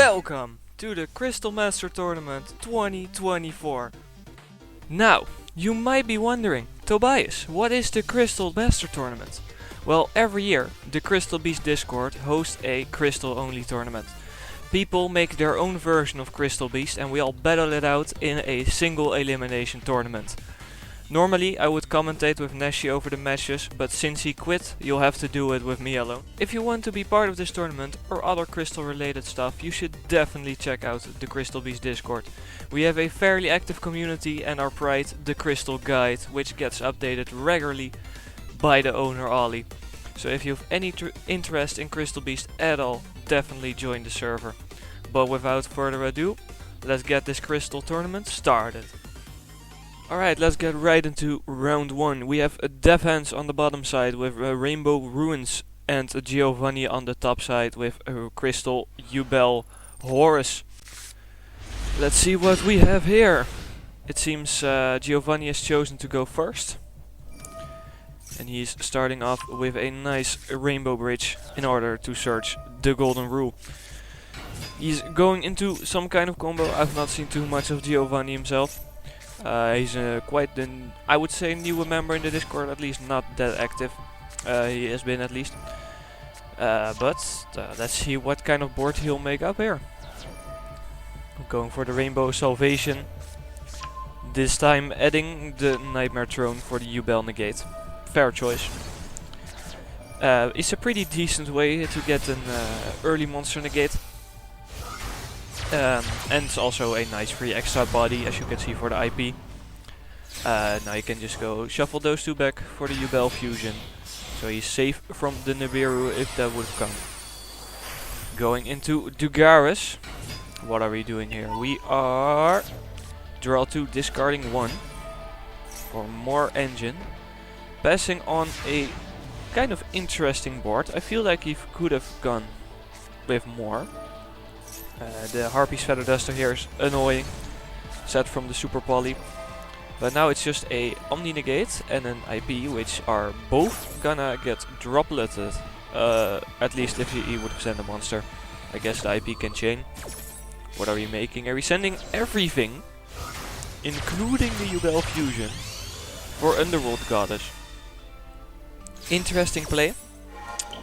Welcome to the Crystal Master Tournament 2024. Now, you might be wondering, Tobias, what is the Crystal Master Tournament? Well, every year, the Crystal Beast Discord hosts a Crystal only tournament. People make their own version of Crystal Beast and we all battle it out in a single elimination tournament. Normally I would commentate with Nashi over the matches, but since he quit, you'll have to do it with me alone. If you want to be part of this tournament or other Crystal related stuff, you should definitely check out the Crystal Beast Discord. We have a fairly active community and our pride, the Crystal Guide, which gets updated regularly by the owner Ali. So if you have any interest in Crystal Beast at all, definitely join the server. But without further ado, let's get this Crystal tournament started. Alright, let's get right into round 1. We have a Defense on the bottom side with Rainbow Ruins and Giovanni on the top side with Crystal, Ubel, Horus. Let's see what we have here. It seems Giovanni has chosen to go first. And he's starting off with a nice Rainbow Bridge in order to search the Golden Rule. He's going into some kind of combo. I've not seen too much of Giovanni himself. He's quite an, I would say, newer member in the Discord, at least not that active. He has been at least. But let's see what kind of board he'll make up here. I'm going for the Rainbow Salvation. This time adding the Nightmare Throne for the Ubel Negate. Fair choice. It's a pretty decent way to get an early monster negate. And it's also a nice free extra body, as you can see, for the IP. Now you can just go shuffle those two back for the Ubel fusion. So he's safe from the Nibiru if that would come. Going into Dugaris. What are we doing here? We are draw 2, discarding 1 for more engine. Passing on a kind of interesting board. I feel like he could have gone with more. The Harpy's Feather Duster here is annoying, set from the Super Poly. But now it's just a Omni Negate and an IP, which are both gonna get dropleted. At least if he would send a monster. I guess the IP can chain. What are we making? Are we sending everything, including the Ubel Fusion, for Underworld Goddess? Interesting play,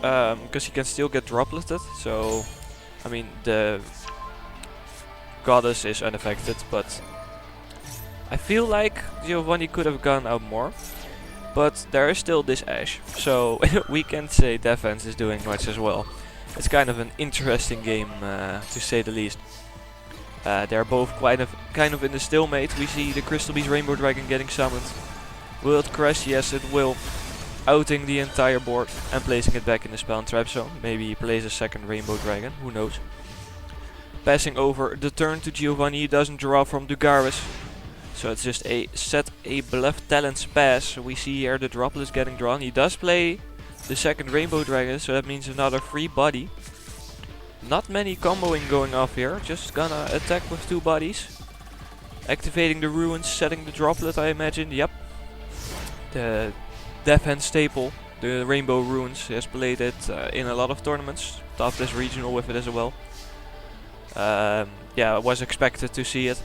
because he can still get dropleted. So, I mean, the Goddess is unaffected, but I feel like Giovanni could have gone out more. But there is still this Ash, so we can't say Defense is doing much as well. It's kind of an interesting game, to say the least. They're both kind of in the stalemate. We see the Crystal Beast Rainbow Dragon getting summoned. Will it crash? Yes, it will. Outing the entire board and placing it back in the spell and trap zone. Maybe he plays a second Rainbow Dragon, who knows. Passing over the turn to Giovanni, he doesn't draw from Dugaris. So it's just a set a Bluff Talents pass. We see here the droplet is getting drawn. He does play the second Rainbow Dragon, so that means another free body. Not many comboing going off here, just gonna attack with 2 bodies. Activating the ruins, setting the droplet, I imagine, yep. The Defense staple, the Rainbow Ruins, he has played it in a lot of tournaments. Toughness regional with it as well. Yeah, I was expected to see it.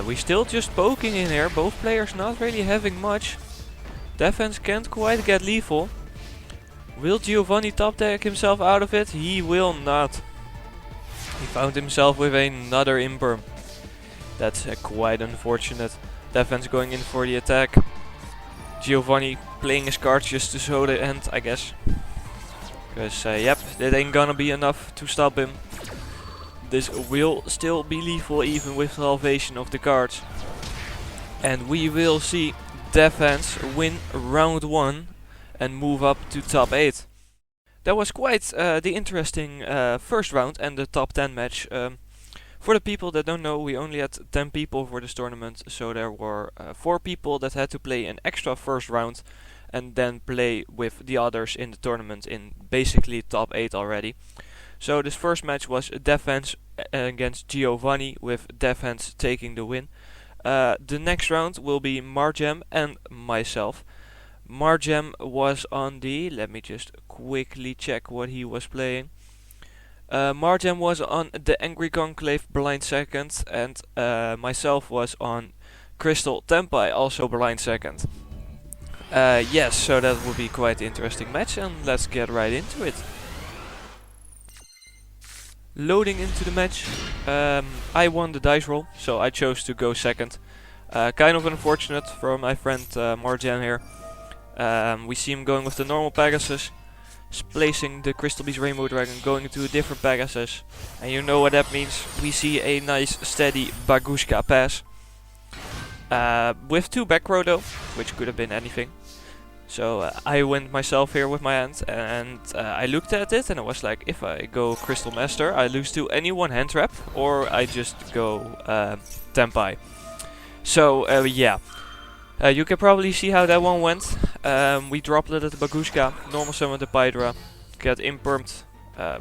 We still just poking in here, both players not really having much. Defense can't quite get lethal. Will Giovanni top deck himself out of it? He will not. He found himself with another Imperm. That's quite unfortunate. Defense going in for the attack. Giovanni playing his cards just to show the end, I guess. Because, yep, that ain't gonna be enough to stop him. This will still be lethal even with salvation of the cards. And we will see Defense win round 1 and move up to top 8. That was quite the interesting first round and the top 10 match. For the people that don't know, we only had 10 people for this tournament, so there were 4 people that had to play an extra first round and then play with the others in the tournament in basically top 8 already. So this first match was Defense against Giovanni, with Defense taking the win. The next round will be Marjam and myself. Marjam was on the, let me just quickly check what he was playing. Marjam was on the Angry Conclave blind second, and myself was on Crystal Tempai, also blind second. Yes, so that will be quite an interesting match, and let's get right into it. Loading into the match, I won the dice roll, so I chose to go second. Kind of unfortunate for my friend Marjam here. We see him going with the normal Pegasus, placing the Crystal Beast Rainbow Dragon, going into a different Pegasus. And you know what that means. We see a nice steady Bagushka pass. With 2 back row though, which could have been anything. So I went myself here with my hand, and I looked at it and I was like, if I go Crystal Master, I lose to any one hand trap, or I just go Tempai. So yeah. You can probably see how that one went. We dropleted the Bagushka, normal summon the Pydra, get impermed.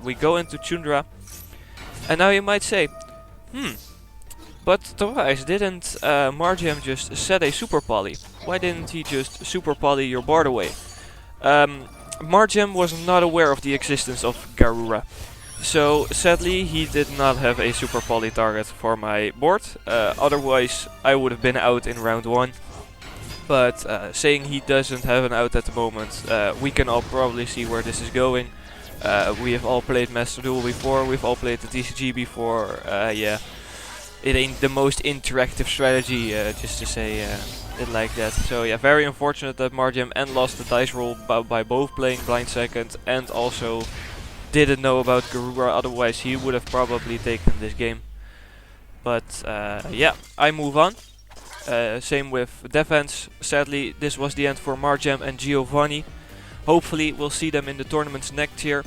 We go into Chundra. And now you might say, but Tobias, didn't Marjam just set a super poly? Why didn't he just super poly your board away? Marjam was not aware of the existence of Garura. So sadly he did not have a super poly target for my board. Otherwise I would have been out in round 1. But saying he doesn't have an out at the moment, we can all probably see where this is going. We have all played Master Duel before, we've all played the TCG before. Yeah, it ain't the most interactive strategy, just to say it like that. So yeah, very unfortunate that Marjam lost the dice roll by both playing blind second and also didn't know about Garura, otherwise he would have probably taken this game. But yeah, I move on. Same with defense. Sadly, this was the end for Marjam and Giovanni. Hopefully, we'll see them in the tournaments next year.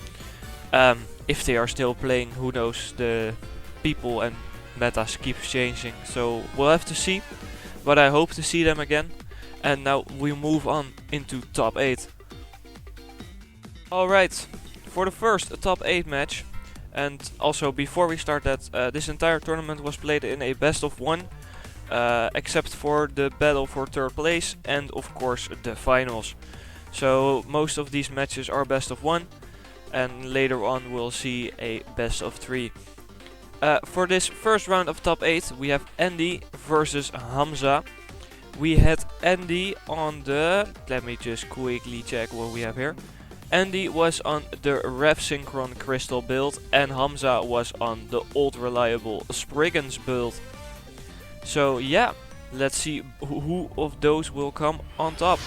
If they are still playing, who knows? The people and metas keep changing, so we'll have to see. But I hope to see them again. And now we move on into top 8. Alright, for the first top 8 match. And also before we start that, this entire tournament was played in a best of 1. Except for the battle for 3rd place and of course the finals. So most of these matches are best of 1, and later on we'll see a best of 3. For this first round of top 8 we have Andy versus Hamza. We had Andy on the... let me just quickly check what we have here. Andy was on the Rev Synchron Crystal build and Hamza was on the old reliable Spriggans build. So yeah, let's see who of those will come on top.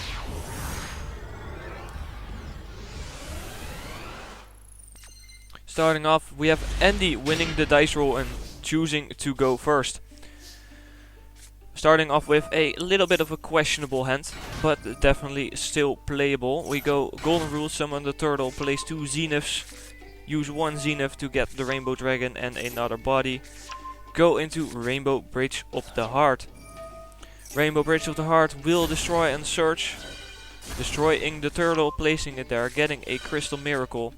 Starting off, we have Andy winning the dice roll and choosing to go first. Starting off with a little bit of a questionable hand, but definitely still playable. We go Golden Rule, summon the turtle, place 2 Zeniths, use 1 Zenith to get the Rainbow Dragon and another body. Go into Rainbow Bridge of the Heart. Rainbow Bridge of the Heart will destroy and search. Destroying the turtle, placing it there, getting a Crystal Miracle.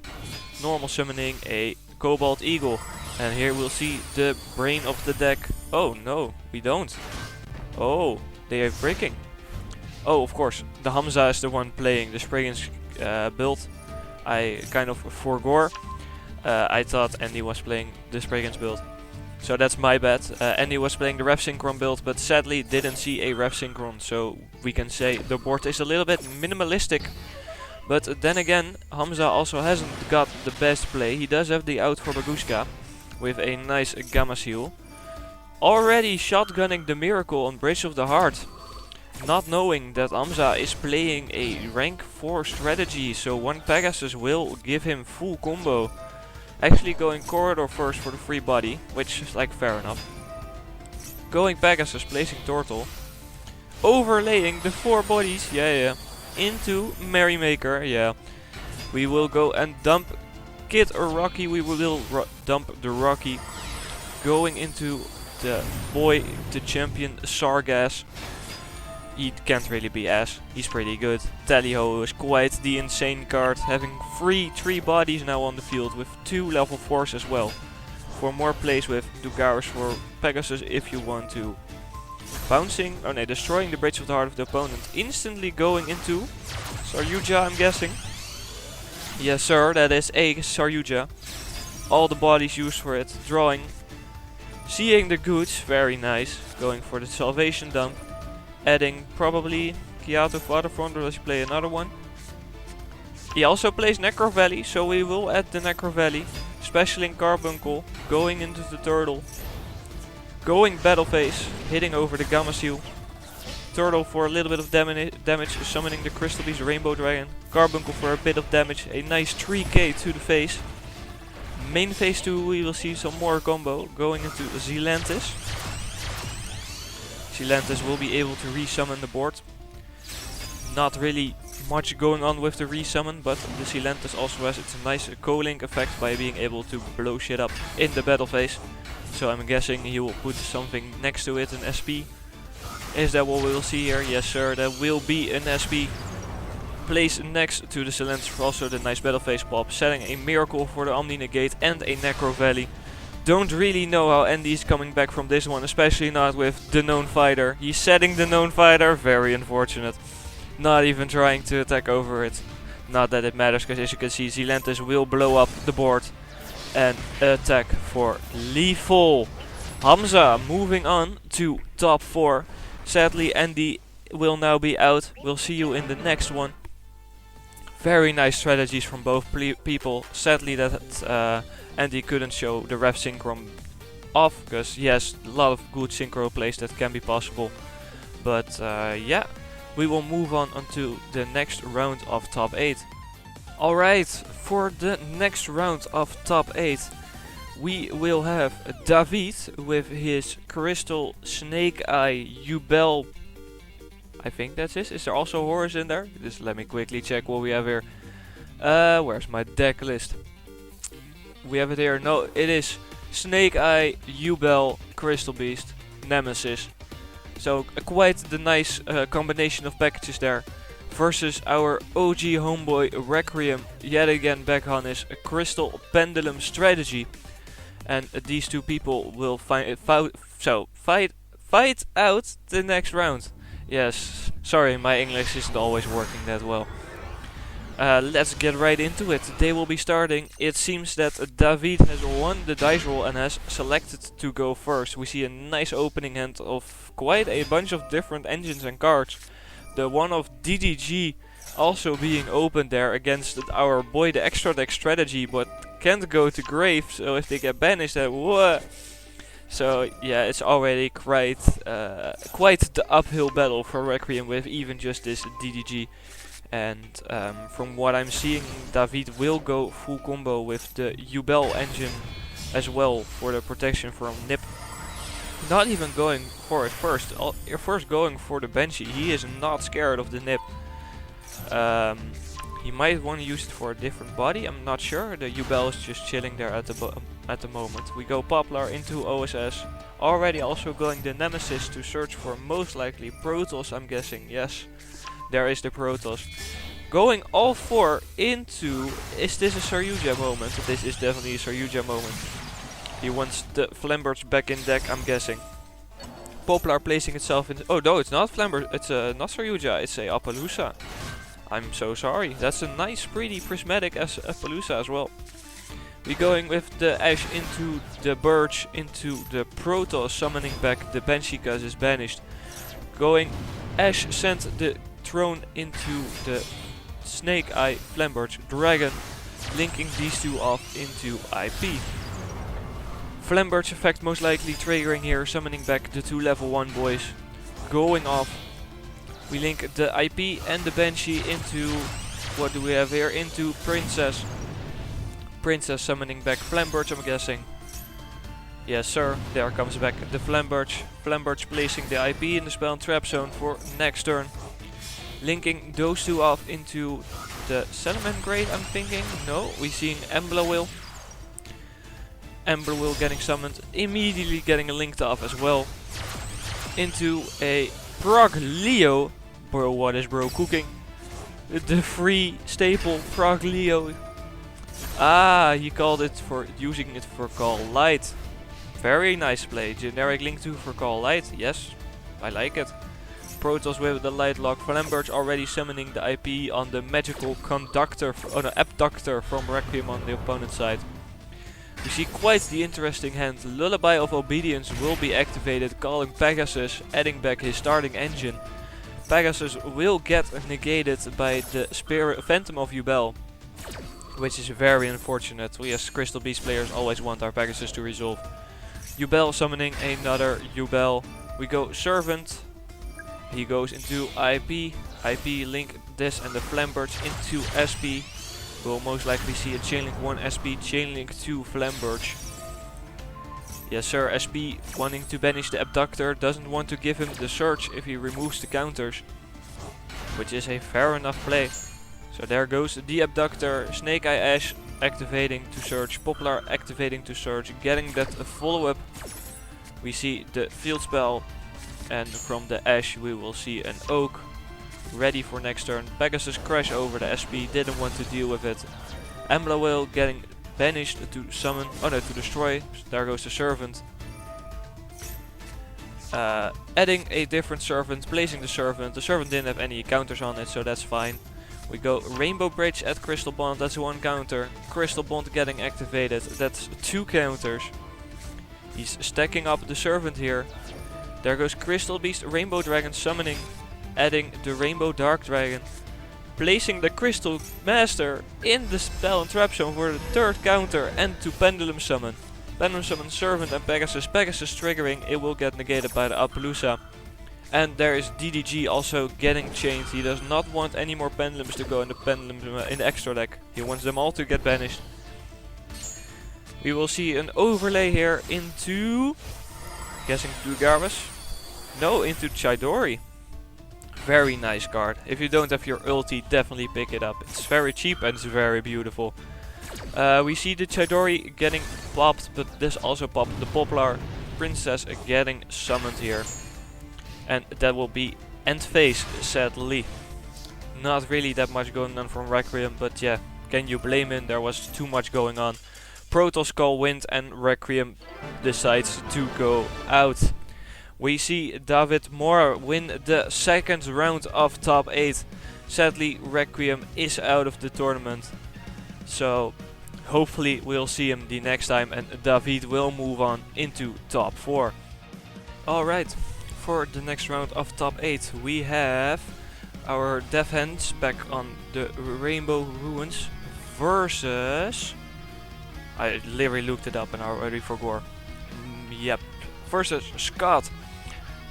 Normal summoning a Cobalt Eagle. And here we'll see the brain of the deck. Oh no, we don't. Oh, they are breaking. Oh, of course, the Hamza is the one playing the Spriggans build. I kind of forgot. I thought Andy was playing the Spriggans build. So that's my bad. Andy was playing the Rev Synchron build, but sadly didn't see a Rev Synchron, so we can say the board is a little bit minimalistic. But then again, Hamza also hasn't got the best play. He does have the out for Bagushka with a nice Gamma Seal. Already shotgunning the Miracle on Bridge of the Heart. Not knowing that Hamza is playing a rank 4 strategy, so 1 Pegasus will give him full combo. Actually going Corridor first for the free body, which is like fair enough. Going Pegasus, placing Turtle. Overlaying the 4 bodies, yeah, into Merrymaker, yeah. We will go and dump Kid or Rocky, we will dump the Rocky. Going into the boy, the champion Sargas. He can't really be ass, he's pretty good. Tallyho is quite the insane card, having 3 bodies now on the field with 2 level 4s as well. For more plays with Dugaris for Pegasus if you want to. Bouncing, oh no, destroying the Bridge of the Heart of the opponent. Instantly going into Saryuja, I'm guessing. Yes sir, that is a Saryuja. all the bodies used for it, drawing, seeing the goods, very nice, going for the salvation dump, adding probably Kyoto Waterfront, or does he play another one? He also plays Necro Valley, so we will add the Necro Valley, specialing Carbuncle, going into the Turtle, going Battle Phase, hitting over the Gamma Seal, Turtle for a little bit of damage, summoning the Crystal Beast Rainbow Dragon, Carbuncle for a bit of damage, a nice 3k to the face. Main phase 2 we will see some more combo, going into Zealantis. Zealantis will be able to resummon the board. Not really much going on with the resummon, but the Zealantis also has its nice co-link effect by being able to blow shit up in the battle phase. So I'm guessing he will put something next to it, an SP. Is that what we will see here? Yes sir, that will be an SP. Placed next to the Zealantis for also the nice battle phase pop, setting a Miracle for the Omni Negate and a Necro Valley. Don't really know how Andy is coming back from this one, especially not with the known fighter. He's setting the known fighter, very unfortunate. Not even trying to attack over it. Not that it matters, because as you can see, Zealantis will blow up the board and attack for lethal. Hamza moving on to top 4. Sadly, Andy will now be out. We'll see you in the next one. Very nice strategies from both people. Sadly that Andy couldn't show the ref synchro off, because he has a lot of good synchro plays that can be possible. But yeah, we will move on onto the next round of top 8. Alright, for the next round of top 8 we will have David with his Crystal Snake Eye Ubel. I think that's it. Is there also Horus in there? Just let me quickly check what we have here. Where's my deck list? We have it here. No, it is Snake Eye, Ubel, Crystal Beast, Nemesis. So quite the nice combination of packages there. Versus our OG homeboy Requiem, yet again back on his Crystal Pendulum strategy. And these two people will fight out the next round. Yes, sorry, my English isn't always working that well. Let's get right into it. They will be starting. It seems that David has won the dice roll and has selected to go first. We see a nice opening hand of quite a bunch of different engines and cards. The one of DDG also being opened there against our boy the extra deck strategy, but can't go to grave, so if they get banished, what? So yeah, it's already quite the uphill battle for Requiem with even just this DDG. And from what I'm seeing, David will go full combo with the Ubel engine as well for the protection from Nip. Not even going for it first. First going for the Banshee. He is not scared of the Nip. He might want to use it for a different body. I'm not sure. The Ubel is just chilling there at the moment. We go Poplar into OSS. Already also going the Nemesis to search for most likely Protoss, I'm guessing. Yes, there is the Protoss. Going all 4 into... Is this a Saryuja moment? This is definitely a Saryuja moment. He wants the Flamberge back in deck, I'm guessing. Poplar placing itself in... Oh no, it's not Flamberge. It's not Saryuja. It's a Appaloosa. I'm so sorry. That's a nice, pretty prismatic as Appaloosa as well. We going with the Ash into the Birch, into the Protoss, summoning back the Banshee because it's banished. Going Ash sent the Throne into the Snake Eye Flamberge Dragon, linking these two off into IP. Flamberge effect most likely triggering here, summoning back the 2 level 1 boys. Going off. We link the IP and the Banshee into, what do we have here, into Princess. Princess summoning back Flamberge, I'm guessing. Yes sir, there comes back the Flamberge. Flamberge placing the IP in the spell and trap zone for next turn. Linking those two off into the Salamand Grade, I'm thinking. No, we seeing Embla Will getting summoned, immediately getting a linked off as well. Into a Prog Leo. Bro, what is bro cooking? The free staple Prog Leo. Ah, he called it for using it for Call Light. Very nice play. Generic link 2 for Call Light. Yes, I like it. Protoss with the Light Lock. Flamberge already summoning the IP on the magical conductor, Abductor from Requiem on the opponent's side. We see quite the interesting hand. Lullaby of Obedience will be activated, calling Pegasus, adding back his starting engine. Pegasus will get negated by the Phantom of Yubel, which is very unfortunate. We as Crystal Beast players always want our Pegasus to resolve. Yubel summoning another Yubel. We go Servant. He goes into IP. IP link this and the Flambirds into SP. We'll most likely see a Chainlink 1 SP, Chainlink 2 Flambirds. Yes sir, SP wanting to banish the Abductor, doesn't want to give him the Surge if he removes the counters. Which is a fair enough play. So there goes the Abductor, Snake Eye Ash activating to Surge, Poplar activating to Surge, getting that follow-up. We see the Field Spell, and from the Ash we will see an Oak. Ready for next turn. Pegasus crash over the SP, didn't want to deal with it. Ambla Whale getting banished to summon, to destroy. There goes the Servant. Adding a different Servant, placing the Servant. The Servant didn't have any counters on it, so that's fine. We go Rainbow Bridge at Crystal Bond, that's one counter. Crystal Bond getting activated, that's two counters. He's stacking up the Servant here. There goes Crystal Beast, Rainbow Dragon summoning, adding the Rainbow Dark Dragon, placing the Crystal Master in the spell and trap zone for the third counter, and to Pendulum Summon. Pendulum Summon Servant and Pegasus. Pegasus triggering, it will get negated by the Appaloosa. And there is DDG also getting chained. He does not want any more Pendulums to go in the in the extra deck. He wants them all to get banished. We will see an overlay here into, guessing to Garvis. No, into Chidori. Very nice card. If you don't have your ulti, definitely pick it up. It's very cheap and it's very beautiful. We see the Chidori getting popped, but this also popped the Poplar. Princess getting summoned here. And that will be end phase, sadly. Not really that much going on from Requiem, but yeah, can you blame him? There was too much going on. Protoss Call wins and Requiem decides to go out. We see David Moore win the second round of top 8. Sadly, Requiem is out of the tournament. So hopefully we'll see him the next time and David will move on into top 4. Alright, for the next round of top 8 we have our Death Hands back on the Rainbow Ruins versus... I literally looked it up and I already forgot. Yep, versus Scott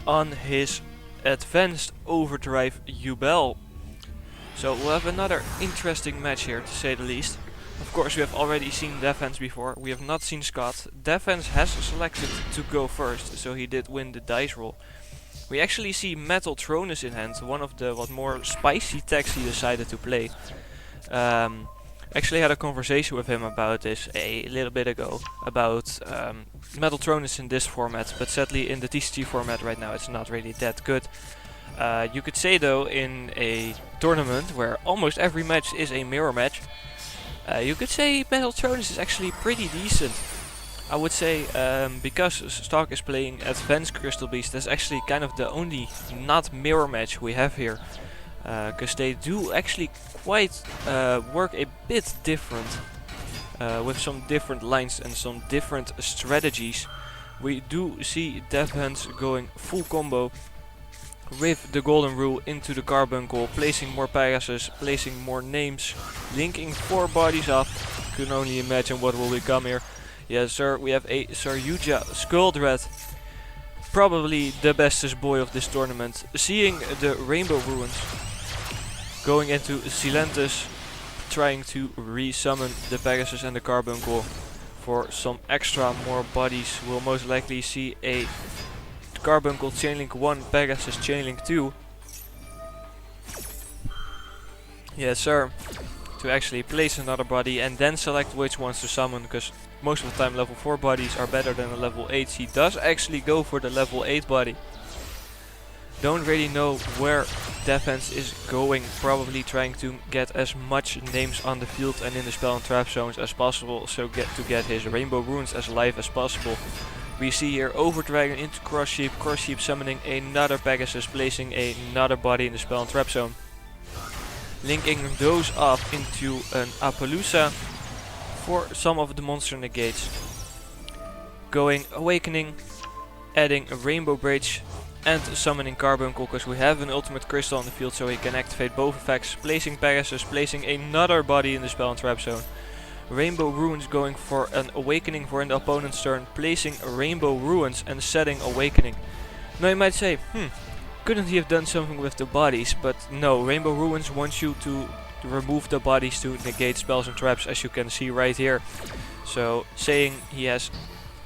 on his Advanced Overdrive Yubel. So we'll have another interesting match here, to say the least. Of course, we have already seen Death Hands before. We have not seen Scott. Death Hands has selected to go first, so he did win the dice roll. We actually see Metal Tronus in hand, one of the more spicy techs he decided to play. Actually had a conversation with him about this a little bit ago, about Metal Tronus in this format, but sadly in the TCG format right now it's not really that good. You could say though, in a tournament where almost every match is a mirror match, you could say Metal Tronus is actually pretty decent. I would say because Stark is playing Advanced Crystal Beast, that's actually kind of the only not mirror match we have here. Because they do actually quite work a bit different, with some different lines and some different strategies. We do see Death Hands going full combo with the Golden Rule into the Carbuncle, placing more Pegasus, placing more names, linking 4 bodies up. You can only imagine what will become here. Yes sir, we have a Saryuja Skuldred, probably the bestest boy of this tournament, seeing the Rainbow Ruins, going into Silentus, trying to re-summon the Pegasus and the Carbuncle for some extra more bodies. We'll most likely see a Carbuncle Chainlink 1, Pegasus Chainlink 2. Yes sir, to actually place another body and then select which ones to summon, because most of the time level 4 bodies are better than a level 8. He does actually go for the level 8 body. Don't really know where Death Hands is going, probably trying to get as much names on the field and in the spell and trap zones as possible, so to get his Rainbow Ruins as live as possible. We see here Overdragon into Cross Sheep summoning another Pegasus, placing another body in the spell and trap zone. Linking those up into an Appaloosa for some of the monster negates. Going Awakening, adding a Rainbow Bridge, and summoning Carbuncle, because we have an ultimate crystal on the field, so he can activate both effects. Placing Pegasus, placing another body in the spell and trap zone. Rainbow Ruins going for an Awakening for the opponent's turn, placing Rainbow Ruins and setting Awakening. Now you might say, couldn't he have done something with the bodies? But no, Rainbow Ruins wants you to remove the bodies to negate spells and traps, as you can see right here. So saying he has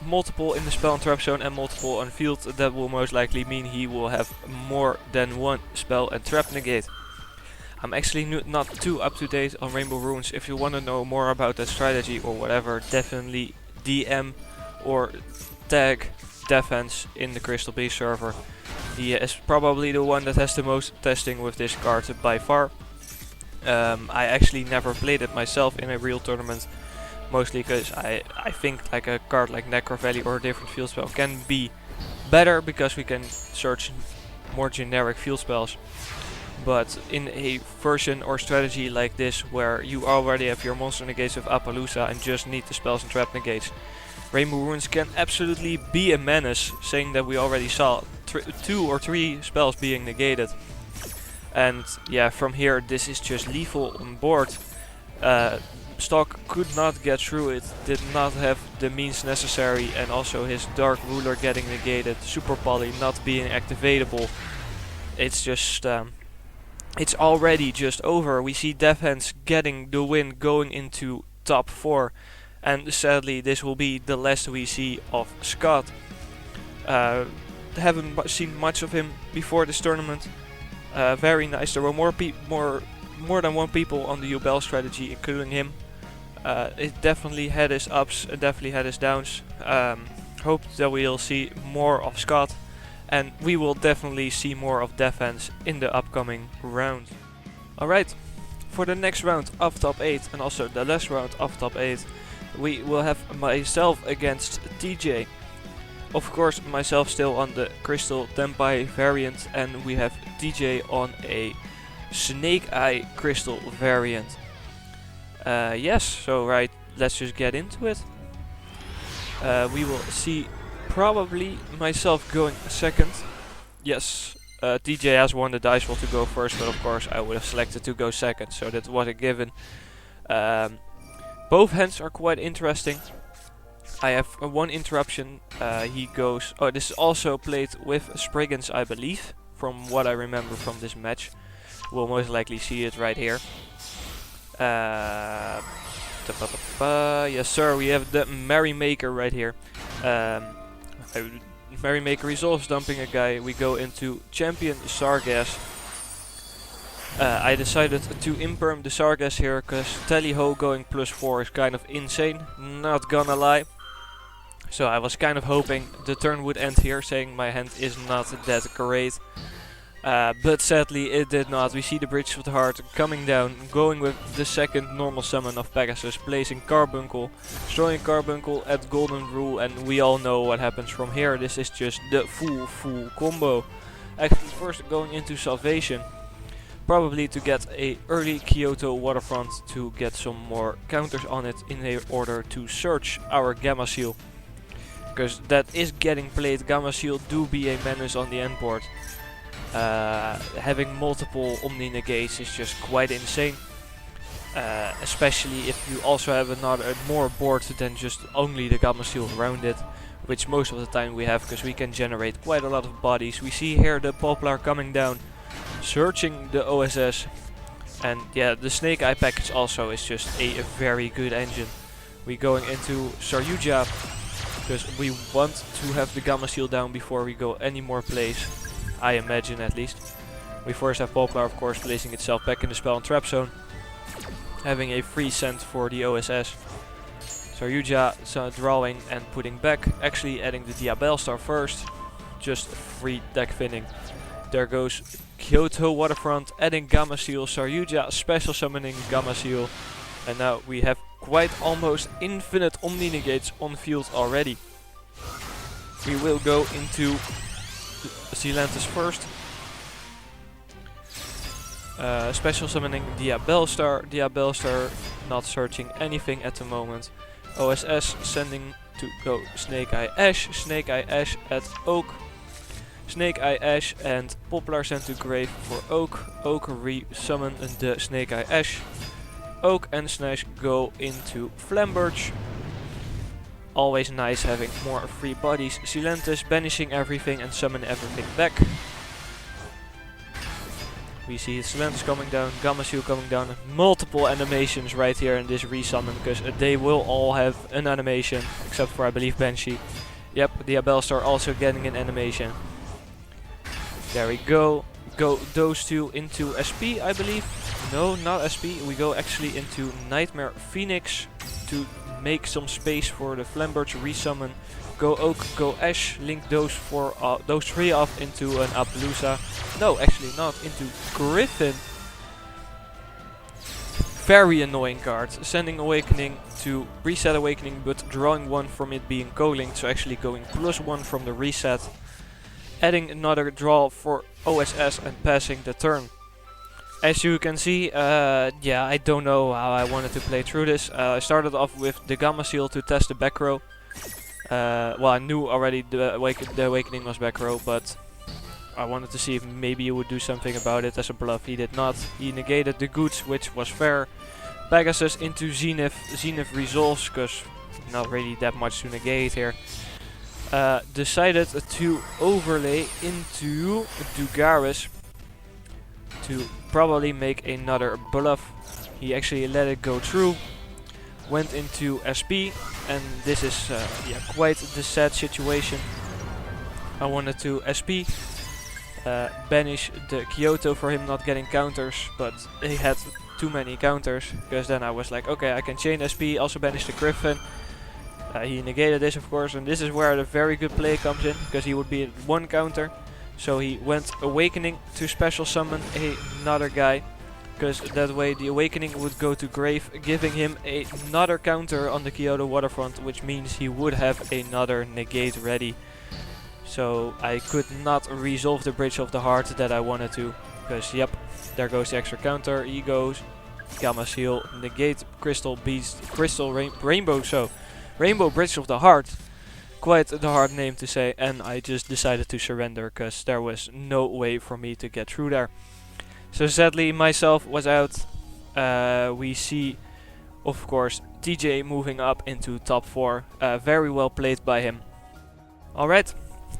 multiple in the spell and trap zone and multiple on field, that will most likely mean he will have more than one spell and trap negate. I'm actually not too up to date on Rainbow Ruins. If you want to know more about that strategy or whatever, definitely DM or tag Defense in the Crystal Beast server. He is probably the one that has the most testing with this card by far. I actually never played it myself in a real tournament, mostly because I think like a card like Necro Valley or a different field spell can be better because we can search more generic field spells. But in a version or strategy like this, where you already have your monster negates with Appaloosa and just need the spells and trap negates, Rainbow Ruins can absolutely be a menace, saying that we already saw 2 or 3 spells being negated. And yeah, from here this is just lethal on board. Stock could not get through it, did not have the means necessary, and also his Dark Ruler getting negated, Super Poly not being activatable. It's just, it's already just over. We see Defense getting the win, going into top 4. And sadly this will be the last we see of Scott. Haven't seen much of him before this tournament. Very nice. There were more than one people on the Ubel strategy, including him. It definitely had its ups, it definitely had its downs. Hope that we'll see more of Scott, and we will definitely see more of Defense in the upcoming round. Alright, for the next round of top 8 and also the last round of top 8, we will have myself against TJ. Of course, myself still on the Crystal Tempai variant, and we have TJ on a Snake Eye Crystal variant. Yes, so right, let's just get into it. We will see probably myself going second. Yes, TJ has won the dice roll to go first, but of course I would have selected to go second, so that was a given. Both hands are quite interesting. I have one interruption. He goes... Oh, this is also played with Spriggans, I believe, from what I remember from this match. We'll most likely see it right here. Yes sir, we have the Merrymaker right here. Merrymaker resolves dumping a guy. We go into Champion Sargas. I decided to imperm the Sargas here because Tally-Ho going +4 is kind of insane, not gonna lie. So I was kind of hoping the turn would end here, saying my hand is not that great. But sadly it did not. We see the Bridge of the Heart coming down, going with the second normal summon of Pegasus, placing Carbuncle, destroying Carbuncle at Golden Rule, and we all know what happens from here. This is just the full combo. Actually first going into Salvation, probably to get a early Kyoto Waterfront to get some more counters on it in order to search our Gamma Seal. Because that is getting played. Gamma Seal do be a menace on the end board. Having multiple Omni negates is just quite insane. Especially if you also have more board than just only the Gamma Seal around it. Which most of the time we have, because we can generate quite a lot of bodies. We see here the Poplar coming down, searching the OSS. And yeah, the Snake Eye package also is just a very good engine. We going into Saryuja, because we want to have the Gamma Seal down before we go any more plays, I imagine at least. We first have Poplar, of course, placing itself back in the spell and trap zone, having a free send for the OSS. Saryuja drawing and putting back, actually adding the Diabellstar first, just free deck thinning. There goes Kyoto Waterfront, adding Gamma Seal, Saryuja special summoning Gamma Seal, and now we have quite almost infinite Omni negates on field already. We will go into Zealantis first. Special summoning Diabellstar. Diabellstar not searching anything at the moment. OSS sending to go Snake Eye Ash at Oak. Snake Eye Ash and Poplar sent to Grave for Oak. Oak re-summon the Snake Eye Ash. Oak and Snash go into Flamberge. Always nice having more free bodies. Silentus banishing everything and summon everything back. We see Silentus coming down, Gamma Seal coming down, multiple animations right here in this resummon, because they will all have an animation, except for I believe Banshee. Yep, the Abelstar also getting an animation. There we go. Go those two into SP, I believe. No, not SP. We go actually into Nightmare Phoenix to make some space for the Flamberge resummon. Go Oak, go Ash, link those three off into an Appaloosa. No, actually not, into Griffin. Very annoying card. Sending Awakening to reset Awakening, but drawing one from it being co-linked, so actually going +1 from the reset. Adding another draw for OSS and passing the turn. As you can see, yeah, I don't know how I wanted to play through this. I started off with the Gamma Seal to test the back row. Well, I knew already the Awakening was back row, but I wanted to see if maybe he would do something about it as a bluff. He did not. He negated the goods, which was fair. Pegasus into Zenith. Zenith resolves, because not really that much to negate here. Decided to overlay into Dugaris to probably make another bluff. He actually let it go through. Went into SP, and this is yeah, quite the sad situation. I wanted to SP, banish the Kyoto for him not getting counters, but he had too many counters, because then I was like, okay, I can chain SP, also banish the Griffin. He negated this, of course, and this is where the very good play comes in, because he would be at 1 counter. So he went Awakening to special summon another guy, because that way the Awakening would go to Grave, giving him another counter on the Kyoto Waterfront, which means he would have another negate ready. So I could not resolve the Bridge of the Heart that I wanted to, because yep, there goes the extra counter. He goes Gamma Seal, negate Crystal Beast, Rainbow, so Rainbow Bridge of the Heart. Quite the hard name to say, and I just decided to surrender because there was no way for me to get through there. So sadly myself was out. We see, of course, TJ moving up into top 4. Very well played by him. Alright,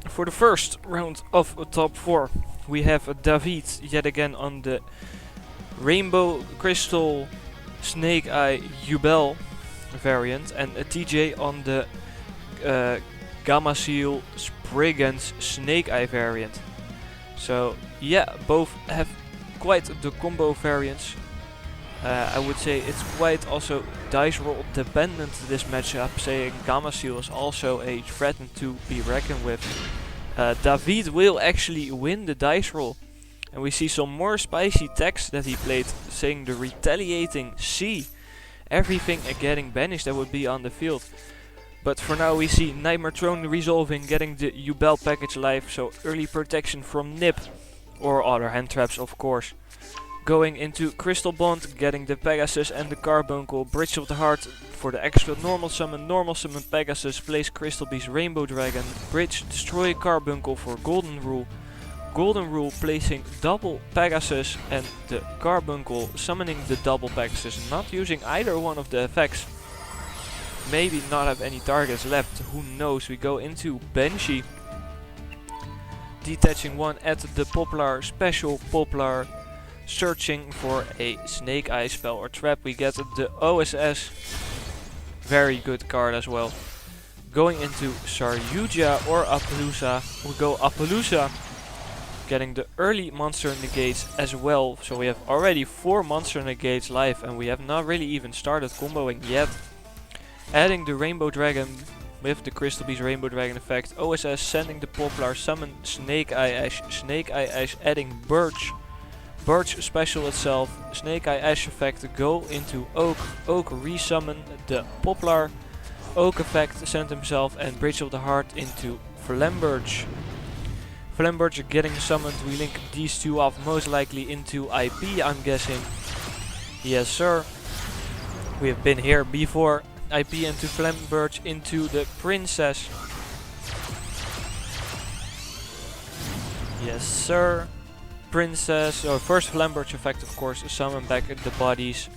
for the first round of top 4 we have David yet again on the Rainbow Crystal Snake Eye Ubel variant, and TJ on the Gamma Seal Spriggan's Snake Eye variant. So yeah, both have quite the combo variants. I would say it's quite also dice roll dependent, this matchup, saying Gamma Seal is also a threat to be reckoned with. David will actually win the dice roll, and we see some more spicy text that he played, saying the retaliating C, everything getting banished that would be on the field. But for now we see Nightmare Throne resolving, getting the Ubel package live, so early protection from Nip, or other hand traps of course. Going into Crystal Bond, getting the Pegasus and the Carbuncle, Bridge of the Heart for the extra normal summon Pegasus, place Crystal Beast Rainbow Dragon, Bridge, destroy Carbuncle for Golden Rule. Golden Rule placing double Pegasus and the Carbuncle summoning the double Pegasus, not using either one of the effects. Maybe not have any targets left, who knows. We go into Banshee, detaching one at the Poplar, special Poplar, searching for a Snake Eye spell or trap. We get the OSS, very good card as well. Going into Saryuja or Appaloosa, we go Appaloosa, getting the early monster negates as well. So we have already 4 monster negates live, and we have not really even started comboing yet. Adding the Rainbow Dragon with the Crystal Beast Rainbow Dragon effect. OSS sending the Poplar, summon Snake Eye Ash, adding Birch. Birch special itself, Snake Eye Ash effect, go into Oak. Oak resummon the Poplar. Oak effect sent himself and Bridge of the Heart into Flamberge. Flamberge getting summoned, we link these two off most likely into IP, I'm guessing. Yes sir. We have been here before. IP into Flamberge into the Princess. Yes sir. Princess, first Flamberge effect of course, summon back the bodies.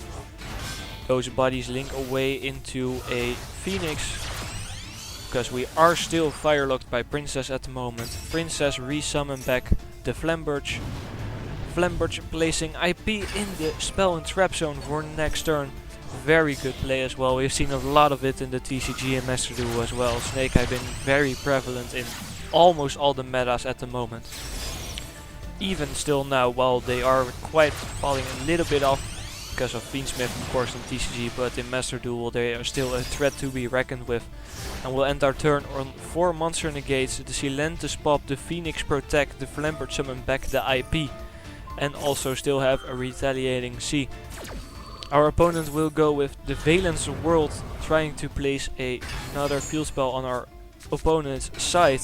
Those bodies link away into a Phoenix. Because we are still firelocked by Princess at the moment. Princess resummon back the Flamberge. Flamberge placing IP in the spell and trap zone for next turn. Very good play as well. We've seen a lot of it in the TCG and Master Duel as well. Snake have been very prevalent in almost all the metas at the moment. Even still now, while they are quite falling a little bit off because of Fiendsmith of course in TCG, but in Master Duel they are still a threat to be reckoned with. And we'll end our turn on 4 monster negates, the Silentus pop, the Phoenix protect, the Flamberge summon back the IP. And also still have a retaliating C. Our opponent will go with the Valence World, trying to place another field spell on our opponent's side.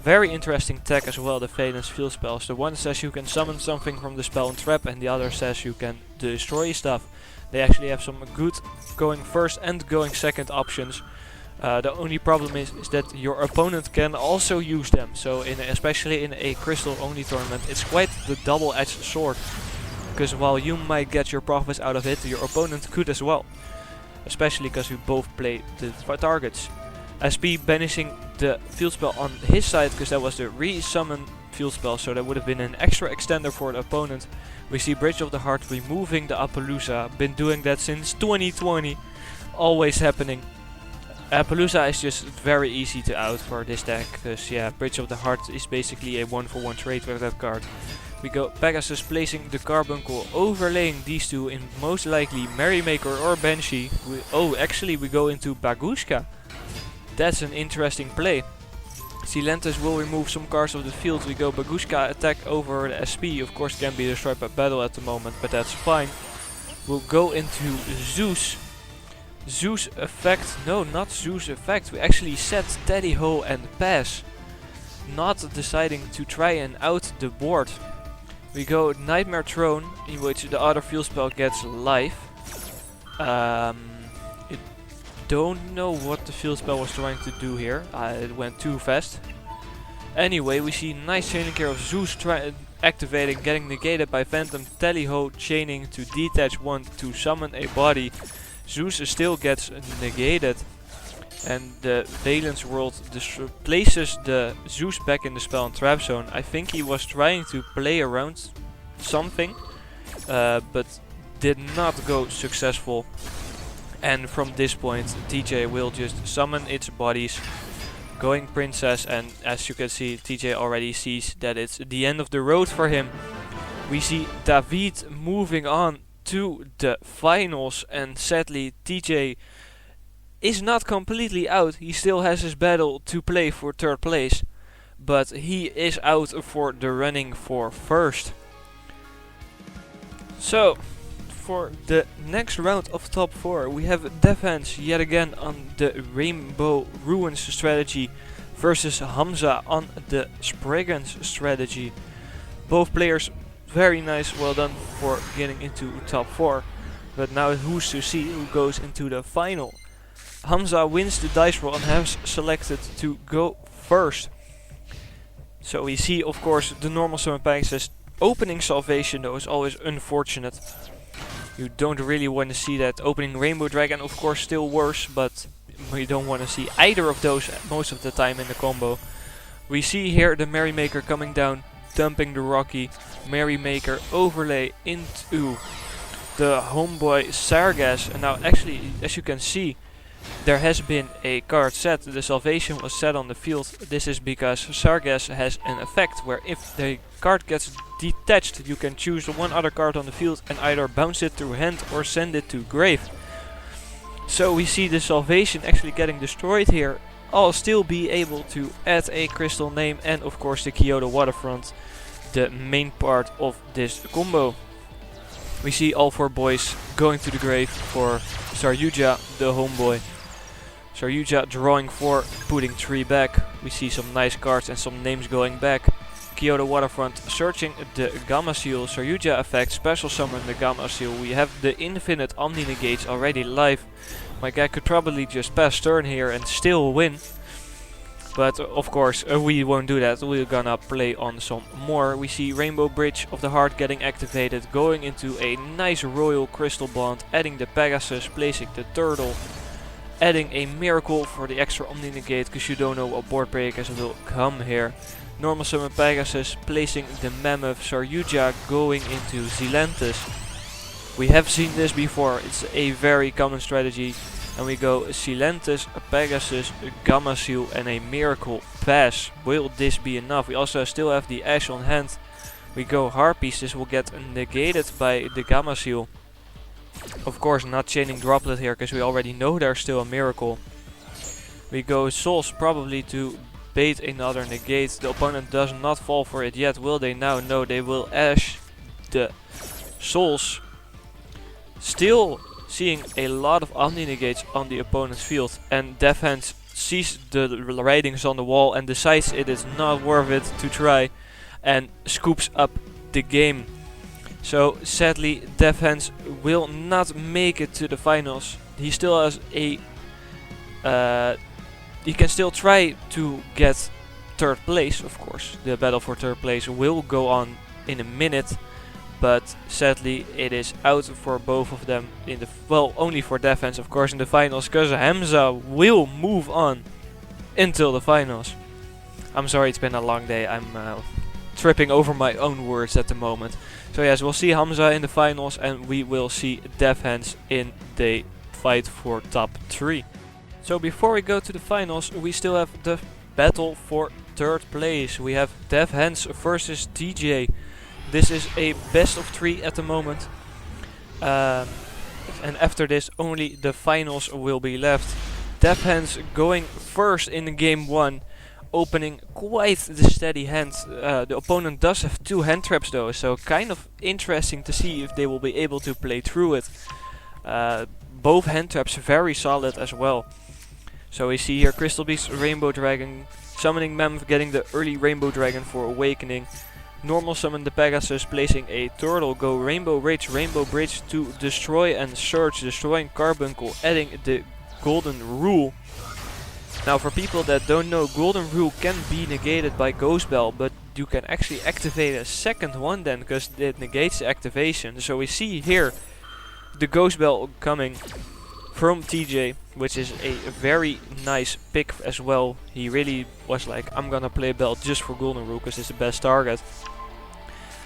Very interesting tech as well, the Valence field spells. The one says you can summon something from the spell and trap, and the other says you can destroy stuff. They actually have some good going first and going second options. The only problem is that your opponent can also use them. So especially in a crystal only tournament, it's quite the double-edged sword. Because while you might get your profits out of it, your opponent could as well. Especially because you both play the targets. SP banishing the field spell on his side, because that was the re-summon field spell, so that would have been an extra extender for the opponent. We see Bridge of the Heart removing the Appaloosa. Been doing that since 2020. Always happening. Appaloosa is just very easy to out for this deck, because yeah, Bridge of the Heart is basically a 1-for-1 trade with that card. We go Pegasus placing the Carbuncle, overlaying these two in most likely Merrymaker or Banshee. Actually we go into Bagushka. That's an interesting play. Silentus will remove some cards of the field. We go Bagushka attack over the SP. Of course can be destroyed by battle at the moment, but that's fine. We'll go into Zeus. Zeus effect, no, not Zeus effect. We actually set Teddy Ho and pass. Not deciding to try and out the board. We go Nightmare Throne, in which the other field spell gets life. I don't know what the field spell was trying to do here. It went too fast. Anyway, we see nice chaining care of Zeus activating, getting negated by Phantom. Tally Ho chaining to detach one to summon a body. Zeus still gets negated. And the Valence World places the Zeus back in the spell and trap zone. I think he was trying to play around something, but did not go successful. And from this point, TJ will just summon its bodies, going Princess, and as you can see, TJ already sees that it's the end of the road for him. We see David moving on to the finals, and sadly TJ is not completely out. He still has his battle to play for third place, but he is out for the running for first. So for the next round of top 4 we have Defense yet again on the Rainbow Ruins strategy versus Hamza on the Spriggans strategy. Both players very nice, well done for getting into top 4, but now who's to see who goes into the final. Hamza wins the dice roll and has selected to go first. So we see of course the normal summon Pegasus. Opening Salvation though is always unfortunate. You don't really want to see that. Opening Rainbow Dragon of course still worse, but we don't want to see either of those most of the time in the combo. We see here the Merrymaker coming down, dumping the Rocky. Merrymaker overlay into the homeboy Sargas, and now actually as you can see there has been a card set. The Salvation was set on the field. This is because Sargas has an effect where if the card gets detached you can choose one other card on the field and either bounce it through hand or send it to grave. So we see the Salvation actually getting destroyed here. I'll still be able to add a crystal name and of course the Kyoto Waterfront, the main part of this combo. We see all 4 boys going to the grave for Saryuja, the homeboy. Saryuja drawing 4, putting 3 back. We see some nice cards and some names going back. Kyoto Waterfront, searching the Gamma Seal, Saryuja effect, special summon the Gamma Seal. We have the infinite Omni Negates already live. My guy could probably just pass turn here and still win. But of course we won't do that, we're gonna play on some more. We see Rainbow Bridge of the Heart getting activated, going into a nice Royal Crystal Bond, adding the Pegasus, placing the Turtle, adding a Miracle for the extra Omni Negate, because you don't know what board breakers will come here. Normal summon Pegasus, placing the Mammoth, Saryuja going into Zealantis. We have seen this before, it's a very common strategy. And we go Zealantis, a Pegasus, a Gamma Seal and a Miracle pass. Will this be enough? We also still have the Ash on hand. We go Harpies, this will get negated by the Gamma Seal. Of course not chaining Droplet here, because we already know there's still a Miracle. We go Souls, probably to bait another negate. The opponent does not fall for it yet. Will they now? No, they will Ash the Souls. Still seeing a lot of Omni Negates on the opponent's field, and Death Hands sees the writings on the wall and decides it is not worth it to try and scoops up the game. So sadly Death Hands will not make it to the finals. He still has a he can still try to get third place, of course. The battle for third place will go on in a minute. But sadly it is out for both of them in the well, only for Death Hands of course in the finals, because Hamza will move on until the finals. I'm sorry, it's been a long day. I'm tripping over my own words at the moment. So yes, we'll see Hamza in the finals and we will see Death Hands in the fight for top 3. So before we go to the finals, we still have the battle for third place. We have Death Hands versus TJ. This is a best of 3 at the moment, and after this only the finals will be left. Death Hands going first in game 1, opening quite the steady hand. The opponent does have 2 hand traps though, so kind of interesting to see if they will be able to play through it. Both hand traps very solid as well. So we see here Crystal Beast, Rainbow Dragon, summoning Mammoth, getting the early Rainbow Dragon for Awakening. Normal summon the Pegasus, placing a Turtle, go Rainbow Bridge to destroy and search, destroying Carbuncle, adding the Golden Rule. Now for people that don't know, Golden Rule can be negated by Ghost Bell, but you can actually activate a second one then, because it negates the activation. So we see here the Ghost Bell coming from TJ, which is a very nice pick as well. He really was like, I'm gonna play Bell just for Golden Rule because it's the best target.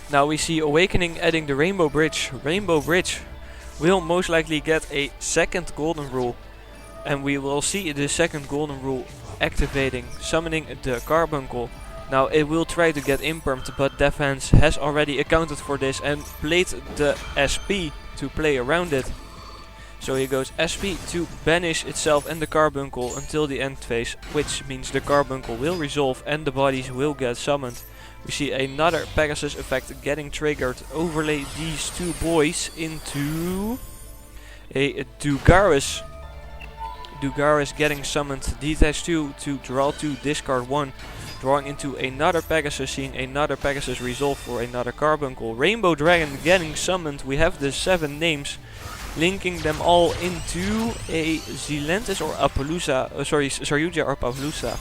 Now we see Awakening adding the Rainbow Bridge. Rainbow Bridge will most likely get a second Golden Rule, and we will see the second Golden Rule activating, summoning the Carbuncle. Now it will try to get impermed, but Death Hands has already accounted for this and played the SP to play around it. So he goes SP to banish itself and the Carbuncle until the end phase, which means the Carbuncle will resolve and the bodies will get summoned. We see another Pegasus effect getting triggered. Overlay these 2 boys into a Dugaris. Dugaris getting summoned. Detach 2 to draw 2, discard 1. Drawing into another Pegasus, seeing another Pegasus resolve for another Carbuncle. Rainbow Dragon getting summoned. We have the 7 names, linking them all into a Zealantis or Appaloosa, Saryuja or Appaloosa.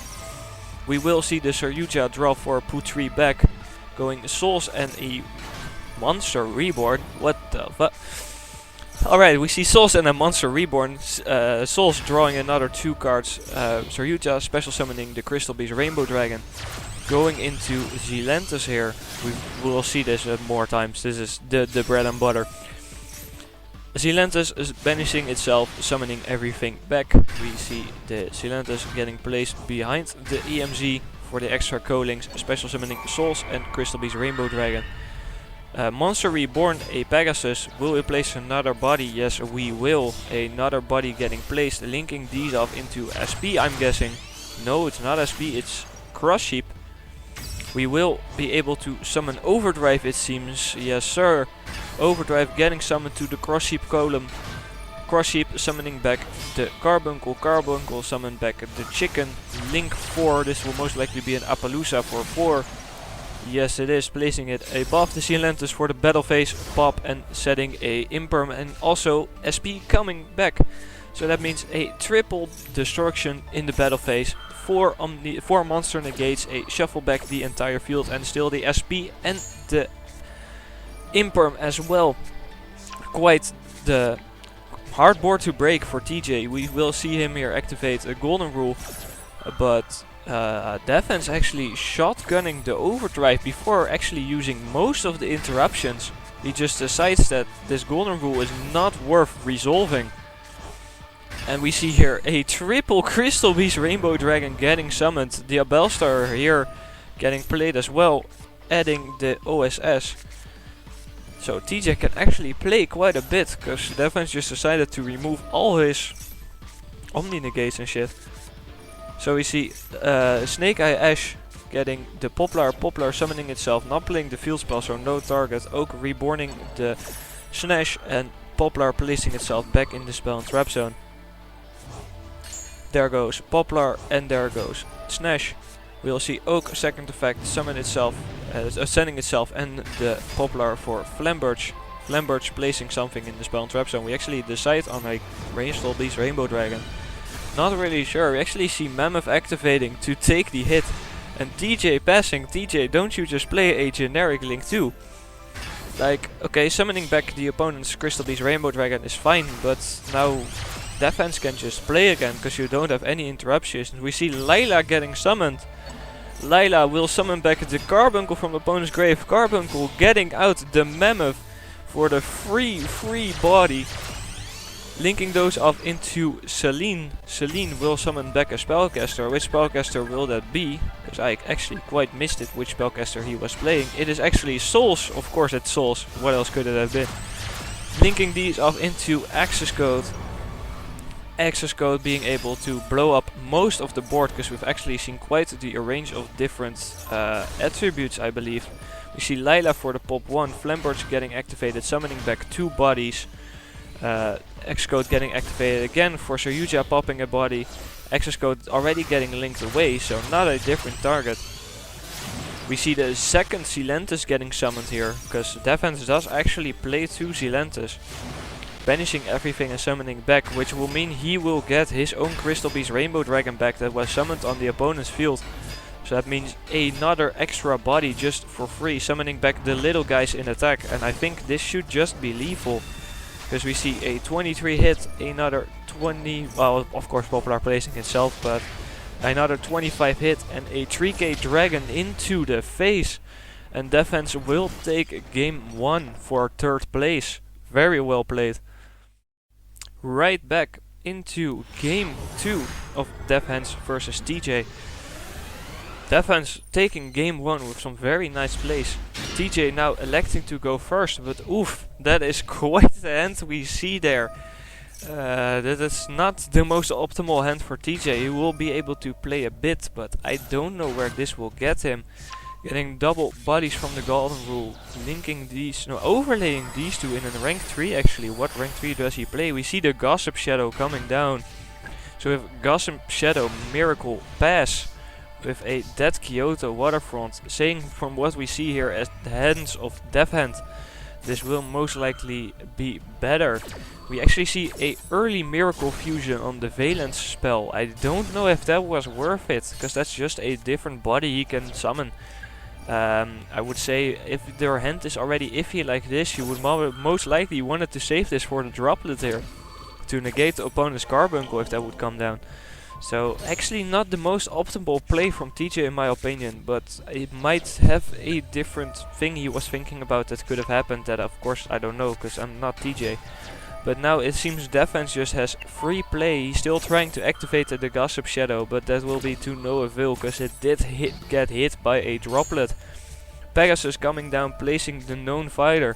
We will see the Saryuja draw for put 3 back, going Souls and a Monster Reborn. What the fuck? Alright, we see Souls and a Monster Reborn. Souls drawing another 2 cards. Saryuja special summoning the Crystal Beast Rainbow Dragon. Going into Zealantis here. We will see this more times. This is the bread and butter. Zealantis is banishing itself, summoning everything back. We see the Zealantis getting placed behind the EMZ for the extra co-links, special summoning Souls and Crystal Beast Rainbow Dragon. Monster Reborn, a Pegasus. Will we place another body? Yes, we will. Another body getting placed, linking these off into SP, I'm guessing. No, it's not SP, it's Cross Sheep. We will be able to summon Overdrive, it seems. Yes, sir. Overdrive getting summoned to the Cross Sheep column. Cross Sheep summoning back the Carbuncle. Carbuncle summon back the Chicken. Link 4. This will most likely be an Appaloosa for 4. Yes, it is, placing it above the Silentus for the battle phase pop and setting a Imperm and also SP coming back. So that means a triple destruction in the battle phase. 4 monster negates, a shuffle back the entire field and still the SP and the Imperm as well. Quite the hard board to break for TJ. We will see him here activate a golden rule, but Defense actually shotgunning the overdrive before actually using most of the interruptions. He just decides that this golden rule is not worth resolving. And we see here a triple Crystal Beast Rainbow Dragon getting summoned. The Abelstar here getting played as well, adding the OSS. So TJ can actually play quite a bit, because Defense just decided to remove all his Omni negates and shit. So we see Snake Eye Ash getting the Poplar summoning itself, not playing the field spell, so no target. Oak reborning the Snash and Poplar placing itself back in the spell and trap zone. There goes Poplar and there goes Snash. We'll see Oak second effect summon itself, sending itself and the Poplar for Flamberge. Flamberge placing something in the spell and trap zone. We actually decide on a Rainstorm Beast Rainbow Dragon. Not really sure. We actually see Mammoth activating to take the hit. And TJ passing. TJ, don't you just play a generic Link 2? Like, okay, summoning back the opponent's Crystal Beast Rainbow Dragon is fine, but now Defense can just play again because you don't have any interruptions. And we see Layla getting summoned. Layla will summon back the Carbuncle from the opponent's grave. Carbuncle getting out the Mammoth for the free body. Linking those off into Celine. Celine will summon back a Spellcaster. Which Spellcaster will that be? Because I actually quite missed it which Spellcaster he was playing. It is actually Souls. Of course it's Souls. What else could it have been? Linking these off into Access Code. Access Code being able to blow up most of the board, because we've actually seen quite the range of different attributes, I believe. We see Layla for the pop 1, Flamberge getting activated, summoning back 2 bodies. Access Code getting activated again for Soyuja popping a body. Access Code already getting linked away, so not a different target. We see the second Silentus getting summoned here, because Defense does actually play 2 Silentus. Banishing everything and summoning back, which will mean he will get his own Crystal Beast Rainbow Dragon back that was summoned on the opponent's field. So that means another extra body just for free, summoning back the little guys in attack. And I think this should just be lethal, because we see a 23 hit, another 20, well of course Poplar placing itself, but another 25 hit and a 3k dragon into the face. And Defense will take game 1 for 3rd place. Very well played. Right back into game 2 of Defense versus TJ. Defense taking game 1 with some very nice plays. TJ now electing to go first, but oof, that is quite the hand we see there. That is not the most optimal hand for TJ. He will be able to play a bit, but I don't know where this will get him. Getting double bodies from the golden rule, linking these, no, overlaying these two in a rank 3 actually. What rank 3 does he play? We see the Gossip Shadow coming down. So we have Gossip Shadow, Miracle, Pass with a Dead Kyoto Waterfront. Saying from what we see here as the hands of Death Hand, this will most likely be better. We actually see a early Miracle Fusion on the Valence spell. I don't know if that was worth it, because that's just a different body he can summon. I would say if their hand is already iffy like this, you would most likely wanted to save this for the droplet here, to negate the opponent's Carbuncle if that would come down. So actually not the most optimal play from TJ in my opinion, but it might have a different thing he was thinking about that could have happened, that of course I don't know because I'm not TJ. But now it seems Defense just has free play. He's still trying to activate the Gossip Shadow, but that will be to no avail because it did get hit by a droplet. Pegasus coming down, placing the known fighter.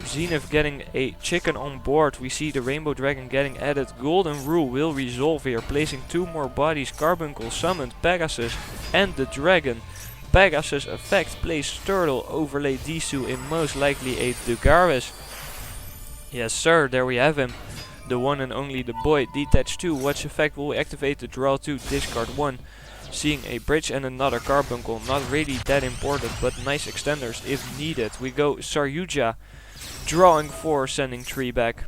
Zenith getting a chicken on board. We see the Rainbow Dragon getting added. Golden Rule will resolve here, placing 2 more bodies. Carbuncle summoned Pegasus and the Dragon. Pegasus effect, place Turtle, overlay these two in most likely a Dugaris. Yes sir, there we have him. The one and only the boy. Detach 2, which effect will activate the draw 2, discard 1. Seeing a bridge and another carbuncle, not really that important, but nice extenders if needed. We go Saryuja, drawing 4, sending 3 back.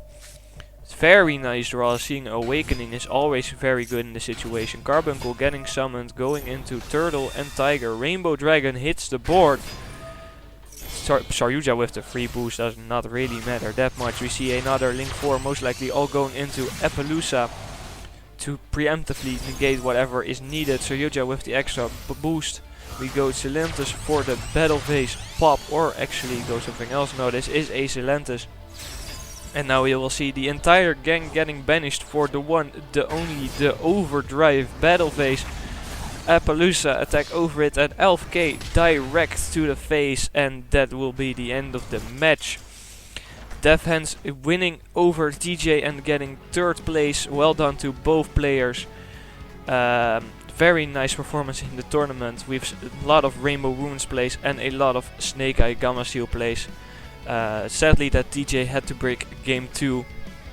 Very nice draw. Seeing Awakening is always very good in the situation. Carbuncle getting summoned, going into Turtle and Tiger. Rainbow Dragon hits the board. Saryuja with the free boost does not really matter that much. We see another Link 4, most likely all going into Appaloosa to preemptively negate whatever is needed. Saryuja with the extra boost. We go Celentus for the Battle Phase pop, or actually go something else. No, this is a Celentus. And now we will see the entire gang getting banished for the one, the only, the Overdrive Battle Phase. Appaloosa attack over it at LFK direct to the face, and that will be the end of the match. Death Hands winning over TJ and getting 3rd place. Well done to both players. Very nice performance in the tournament. We've a lot of Rainbow Ruins plays and a lot of Snake Eye Gamma Steel plays. Sadly that TJ had to break game 2.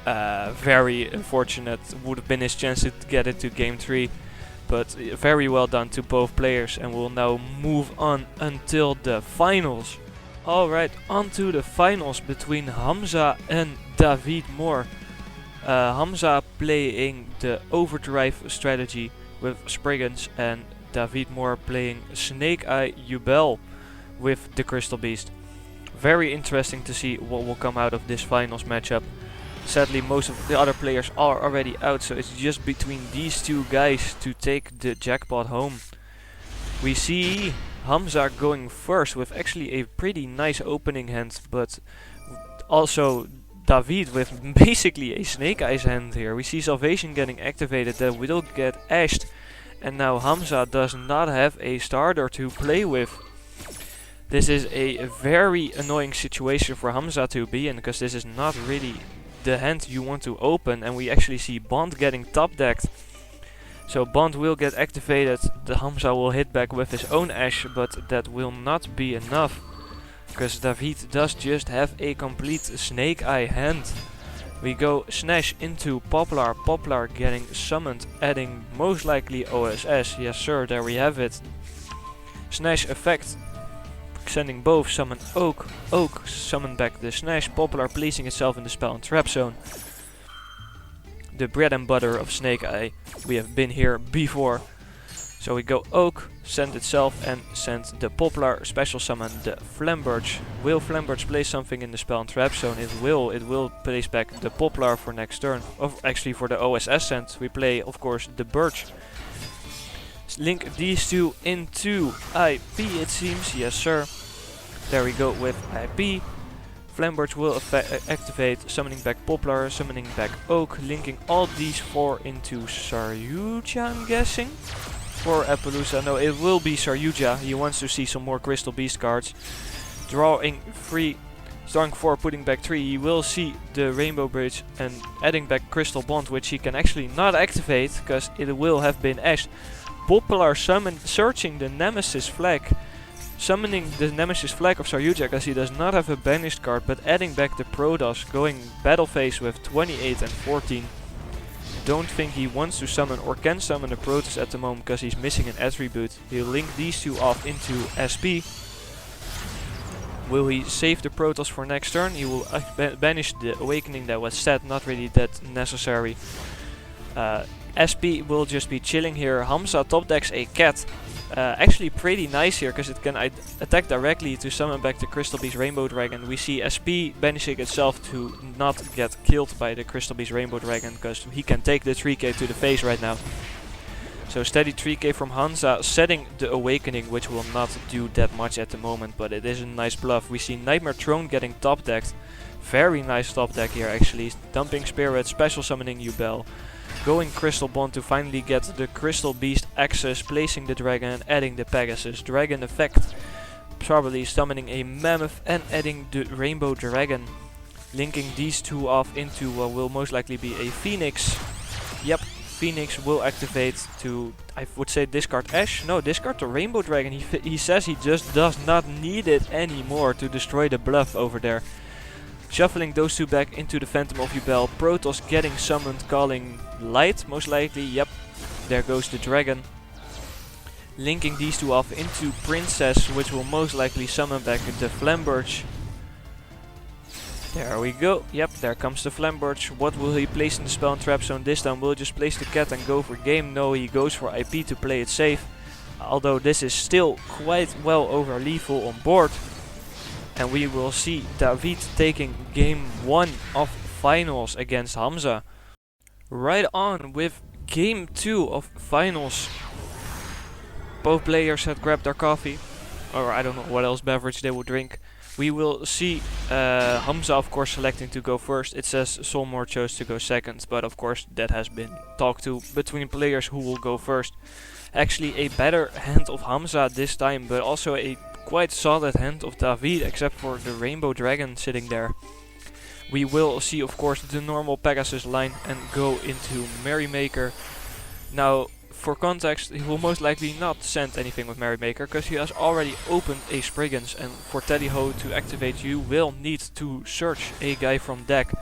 Very unfortunate. Would have been his chance to get it to game 3. But very well done to both players, and we'll now move on until the finals. Alright, on to the finals between Hamza and David Moore. Hamza playing the Overdrive strategy with Spriggans, and David Moore playing Snake Eye Yubel with the Crystal Beast. Very interesting to see what will come out of this finals matchup. Sadly, most of the other players are already out, so it's just between these two guys to take the jackpot home. We see Hamza going first with actually a pretty nice opening hand, but also David with basically a Snake Eyes hand here. We see Salvation getting activated, that will get ashed, and now Hamza does not have a starter to play with. This is a very annoying situation for Hamza to be in, because this is not really the hand you want to open, and we actually see Bond getting top decked. So Bond will get activated, the Hamza will hit back with his own Ash, but that will not be enough, because David does just have a complete Snake Eye hand. We go Snash into Poplar, Poplar getting summoned, adding most likely OSS, yes sir, there we have it. Snash effect, sending both, summon Oak, Oak summon back the Snash, Poplar placing itself in the spell and trap zone. The bread and butter of Snake Eye, we have been here before. So we go Oak, send itself and send the Poplar, special summon the Flamberge. Will Flamberge place something in the spell and trap zone? It will place back the Poplar for next turn. Actually for the OSS send, we play of course the Birch. Link these two into IP, it seems, yes sir. There we go with IP. Flamberge will activate, summoning back Poplar, summoning back Oak, linking all these 4 into Saryuja, I'm guessing. Or Appaloosa, no, it will be Saryuja. He wants to see some more Crystal Beast cards. Drawing 4, putting back 3. He will see the Rainbow Bridge and adding back Crystal Bond, which he can actually not activate because it will have been ashed. Poplar searching the Nemesis flag. Summoning the Nemesis flag of Saryuja because he does not have a banished card, but adding back the Protoss, going battle phase with 28 and 14. Don't think he wants to summon or can summon the Protoss at the moment because he's missing an attribute. He'll link these two off into SP. Will he save the Protoss for next turn? He will banish the Awakening that was set, not really that necessary. SP will just be chilling here. Hamza top decks a cat. Actually pretty nice here because it can attack directly to summon back the Crystal Beast Rainbow Dragon. We see SP banishing itself to not get killed by the Crystal Beast Rainbow Dragon because he can take the 3k to the face right now. So steady 3k from Hamza, setting the Awakening, which will not do that much at the moment, but it is a nice bluff. We see Nightmare Throne getting top decked. Very nice top deck here actually. Dumping Spirit, special summoning Yubel. Going Crystal Bond to finally get the Crystal Beast access, placing the dragon and adding the Pegasus. Dragon effect, probably summoning a Mammoth and adding the Rainbow Dragon. Linking these two off into what will most likely be a Phoenix. Yep, Phoenix will activate to, I would say, discard Ash. No, discard the Rainbow Dragon. He says he just does not need it anymore to destroy the bluff over there. Shuffling those two back into the Phantom of Yubel. Protoss getting summoned, calling Light, most likely. Yep, there goes the dragon. linking these two off into Princess, which will most likely summon back the Flamberge. There we go. Yep, there comes the Flamberge. What will he place in the spell and trap zone this time? Will he just place the cat and go for game? No, he goes for IP to play it safe. Although this is still quite well over lethal on board. And we will see David taking game 1 of finals against Hamza. Right on with game 2 of finals. Both players had grabbed their coffee, or I don't know what else beverage they would drink. We will see Hamza of course selecting to go first. It says Solmor chose to go second, but of course that has been talked to between players who will go first. Actually a better hand of Hamza this time, but also a quite solid hand of David, except for the Rainbow Dragon sitting there. We will see of course the normal Pegasus line and go into Merrymaker. Now, for context, he will most likely not send anything with Merrymaker, because he has already opened a Spriggans, and for Teddy Ho to activate you will need to search a guy from deck.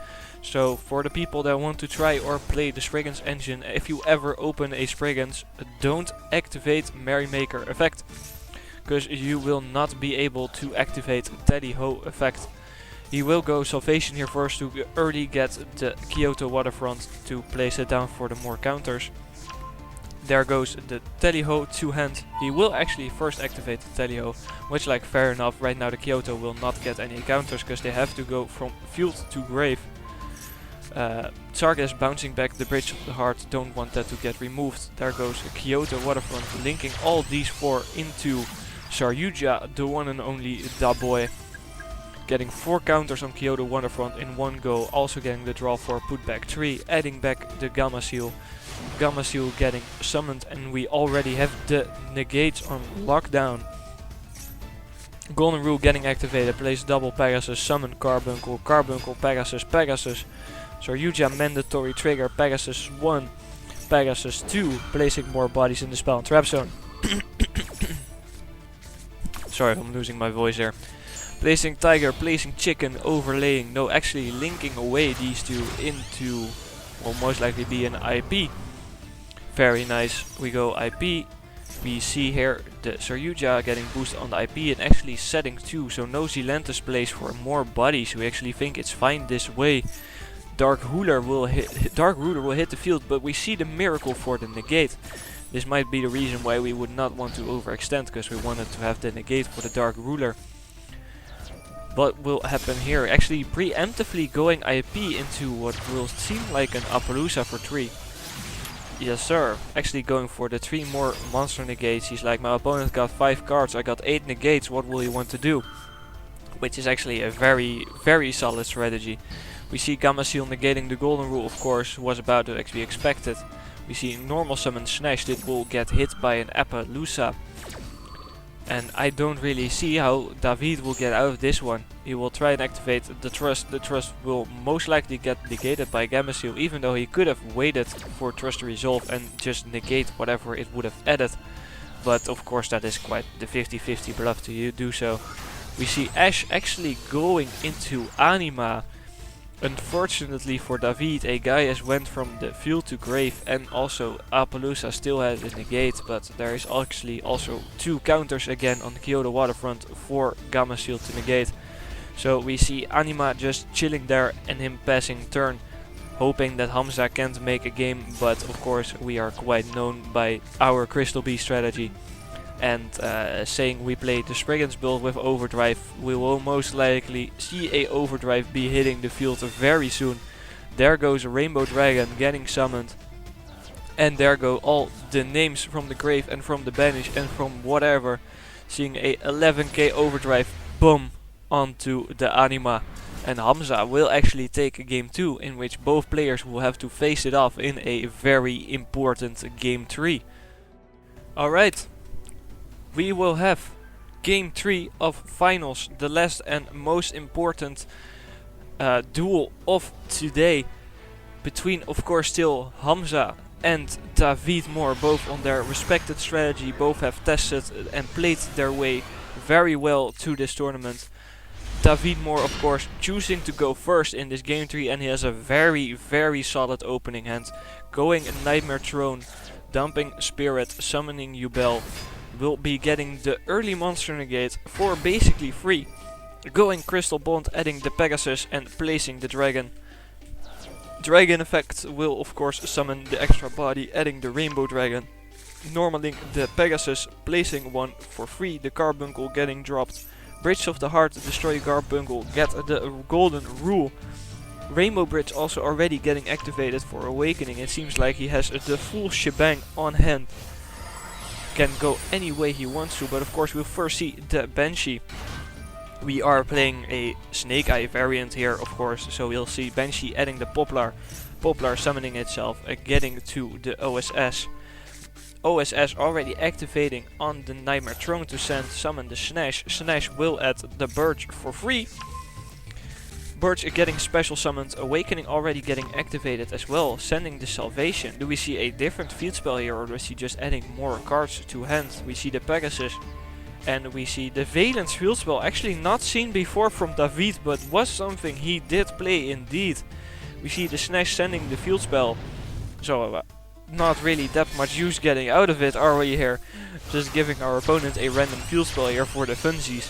So for the people that want to try or play the Spriggans engine, if you ever open a Spriggans, don't activate Merrymaker effect, because you will not be able to activate Teddy Ho effect. He will go Salvation here first to early get the Kyoto Waterfront to place it down for the more counters. There goes the Teddy Ho 2-hand. He will actually first activate the Teddy Ho, which, like, fair enough. Right now the Kyoto will not get any counters because they have to go from field to grave. Sarga is bouncing back the Bridge of the Heart, don't want that to get removed. There goes a Kyoto Waterfront, linking all these 4 into Saryuja, the one and only Da Boy. Getting 4 counters on Kyoto Waterfront in one go, also getting the draw for put back 3, adding back the Gamma Seal. Gamma Seal getting summoned, and we already have the negates on lockdown. Golden Rule getting activated, place double Pegasus, summon Carbuncle, Carbuncle, Pegasus, Pegasus. Saryuja mandatory trigger, Pegasus 1, Pegasus 2, placing more bodies in the spell and trap zone. Sorry if I'm losing my voice there. Placing Tiger, placing Chicken, overlaying, no, actually linking away these two into, will most likely be an IP. Very nice, we go IP. We see here the Saryuja getting boosted on the IP and actually setting 2, so no Zealantis place for more bodies. We actually think it's fine this way. Dark Ruler will hit the field, but we see the miracle for the negate. This might be the reason why we would not want to overextend, because we wanted to have the negate for the Dark Ruler. What will happen here? Actually preemptively going IP into what will seem like an Appaloosa for 3. Yes sir, actually going for the 3 more monster negates. He's like, my opponent got 5 cards, I got 8 negates, what will he want to do? Which is actually a very, very solid strategy. We see Gamma Seal negating the Golden Rule, of course, was about to actually expected. We see normal summon Snatched, it will get hit by an Appaloosa. And I don't really see how David will get out of this one. He will try and activate the Trust. The Trust will most likely get negated by Gamma Seal, even though he could have waited for Trust to resolve and just negate whatever it would have added. But of course that is quite the 50-50 bluff to do so. We see Ash actually going into Anima. Unfortunately for David, a guy has went from the field to grave, and also Appaloosa still has a negate, but there is actually also 2 counters again on the Kyoto Waterfront for Gamma Shield to negate. So we see Anima just chilling there and him passing turn, hoping that Hamza can't make a game, but of course we are quite known by our Crystal Bee strategy. And saying we play the Spriggans build with Overdrive, we will most likely see a Overdrive be hitting the field very soon. There goes a Rainbow Dragon getting summoned. And there go all the names from the grave and from the banish and from whatever. Seeing a 11k Overdrive, boom, onto the Anima. And Hamza will actually take a game 2, in which both players will have to face it off in a very important game 3. Alright. We will have game 3 of finals, the last and most important duel of today, between of course still Hamza and David Moore, both on their respected strategy. Both have tested and played their way very well to this tournament. David Moore of course choosing to go first in this game 3, and he has a very, very solid opening hand. Going a Nightmare Throne, dumping Spirit, summoning Yubel, will be getting the early monster negate for basically free. Going Crystal Bond, adding the Pegasus and placing the dragon. Dragon effect will of course summon the extra body, adding the Rainbow Dragon. Normaling the Pegasus, placing one for free, the Carbuncle getting dropped. Bridge of the Heart, destroy Carbuncle, get the golden rule. Rainbow Bridge also already getting activated for Awakening. It seems like he has the full shebang on hand. Can go any way he wants to, but of course we'll first see the Banshee. We are playing a Snake Eye variant here, of course, so we'll see Banshee adding the Poplar. Poplar summoning itself, getting to the OSS. OSS already activating on the Nightmare Throne to summon the Snash. Snash will add the Birch for free. Birch getting special summoned, Awakening already getting activated as well, sending the Salvation. Do we see a different field spell here, or is he just adding more cards to hand? We see the Pegasus. And we see the Valence field spell, actually not seen before from David, but was something he did play indeed. We see the Snash sending the field spell, so not really that much use getting out of it, are we here? Just giving our opponent a random field spell here for the funsies.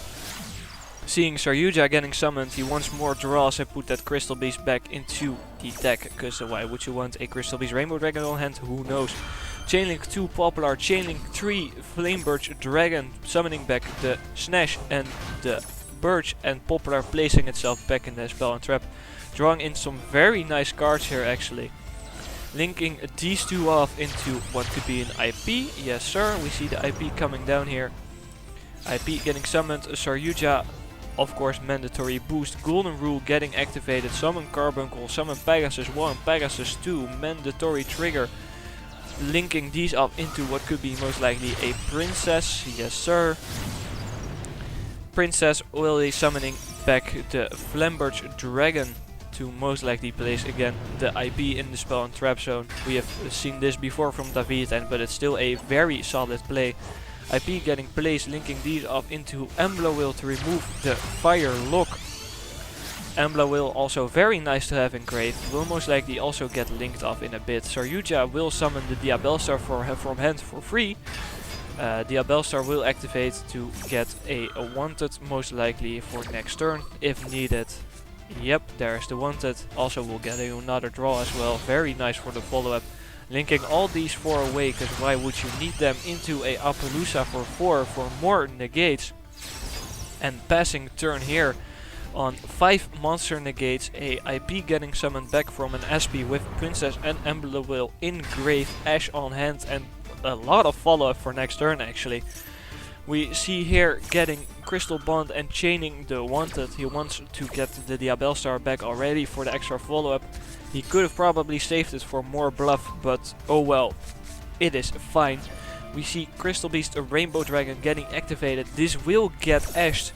Seeing Saryuja getting summoned, he wants more draws and put that Crystal Beast back into the deck, because why would you want a Crystal Beast Rainbow Dragon on hand? Who knows? Chainlink 2 Poplar, Chainlink 3 Flamebirch Dragon, summoning back the Snash and the Birch, and Poplar placing itself back in the spell and trap. Drawing in some very nice cards here actually. Linking these two off into what could be an IP. Yes sir, we see the IP coming down here. IP getting summoned, Saryuja, of course mandatory boost, Golden Rule getting activated, summon Carbuncle, summon Pegasus 1, Pegasus 2, mandatory trigger. Linking these up into what could be most likely a Princess, yes sir. Princess will be summoning back the Flamberge Dragon to most likely place again the IP in the spell and trap zone. We have seen this before from David, but it's still a very solid play. IP getting placed, linking these up into Embla Will to remove the Fire Lock. Embla Will also very nice to have engraved, will most likely also get linked off in a bit. Saryuja will summon the Diabellstar from hand for free. Diabellstar will activate to get a wanted most likely for next turn if needed. Yep, there's the wanted. Also will get another draw as well, very nice for the follow-up. Linking all these 4 away, because why would you need them into a Appaloosa for 4 for more negates. And passing turn here on 5 monster negates, a IP getting summoned back from an SP with Princess and Embla Will engraved, Ash on hand, and a lot of follow-up for next turn actually. We see here getting Crystal Bond and chaining the wanted. He wants to get the Diabellstar back already for the extra follow-up. He could have probably saved it for more bluff, but oh well, it is fine. We see Crystal Beast, a Rainbow Dragon getting activated. This will get ashed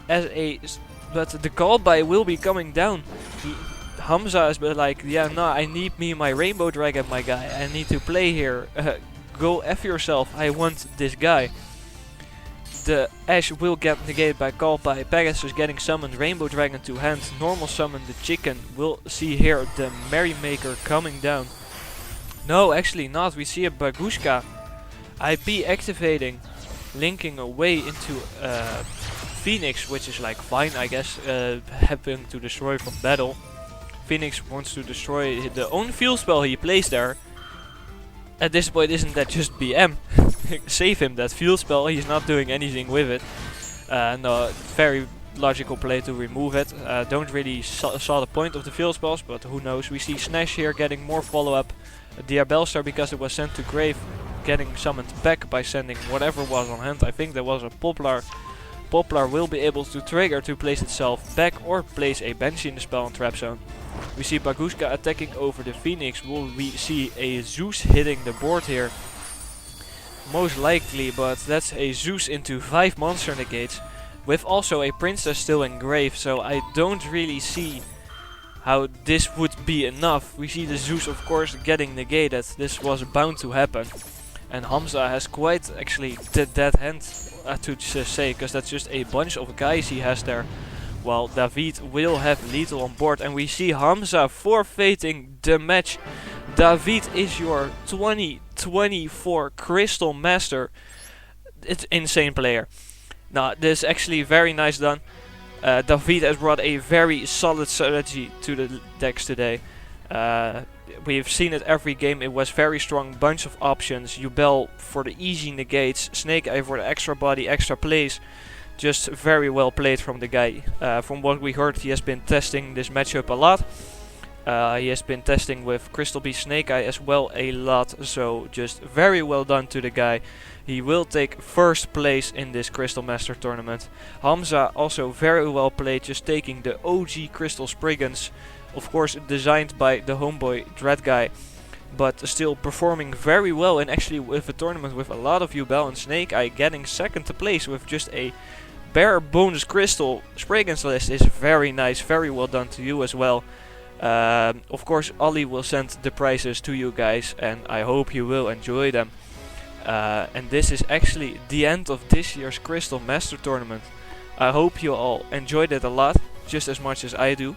as a, but the call by will be coming down. Hamza is like, yeah, no, I need me my Rainbow Dragon, my guy. I need to play here. Go F yourself. I want this guy. The Ash will get negated by call by Pegasus getting summoned, Rainbow Dragon to hand, normal summon the chicken. We'll see here the Merrymaker coming down. No, actually not. We see a Bagushka. IP activating, linking away into Phoenix, which is like fine, I guess, happening to destroy from battle. Phoenix wants to destroy the own field spell he placed there. At this point, isn't that just BM? Save him that field spell, he's not doing anything with it. No, very logical play to remove it. Don't really saw the point of the field spells, but who knows. We see Snash here getting more follow-up. Diabellstar, because it was sent to grave, getting summoned back by sending whatever was on hand. I think there was a Poplar. Poplar will be able to trigger to place itself back or place a Banshee in the spell and trap zone. We see Bagushka attacking over the Phoenix. Will we see a Zeus hitting the board here? Most likely, but that's a Zeus into 5 monster negates with also a Princess still engraved, so I don't really see how this would be enough. We see the Zeus of course getting negated. This was bound to happen. And Hamza has quite actually the dead hand to say, because that's just a bunch of guys he has there. While David will have lethal on board, and we see Hamza forfeiting the match. David is your 2024 Crystal Master. it's insane player. Now, this is actually very nice done. David has brought a very solid strategy to the decks today. We've seen it every game. It was very strong, bunch of options. Yubel for the easy negates, Snake Eye for the extra body, extra plays. Just very well played from the guy. From what we heard, he has been testing this matchup a lot. He has been testing with Crystal Beast Snake Eye as well a lot, so just very well done to the guy. He will take first place in this Crystal Master Tournament. Hamza also very well played, just taking the OG Crystal Spriggans, of course designed by the homeboy Dread guy, but still performing very well, and actually with a tournament with a lot of Yubel and Snake Eye getting second to place with just a bare bonus Crystal Spriggans list is very nice, very well done to you as well. Of course, Ollie will send the prizes to you guys, and I hope you will enjoy them. And this is actually the end of this year's Crystal Master Tournament. I hope you all enjoyed it a lot, just as much as I do.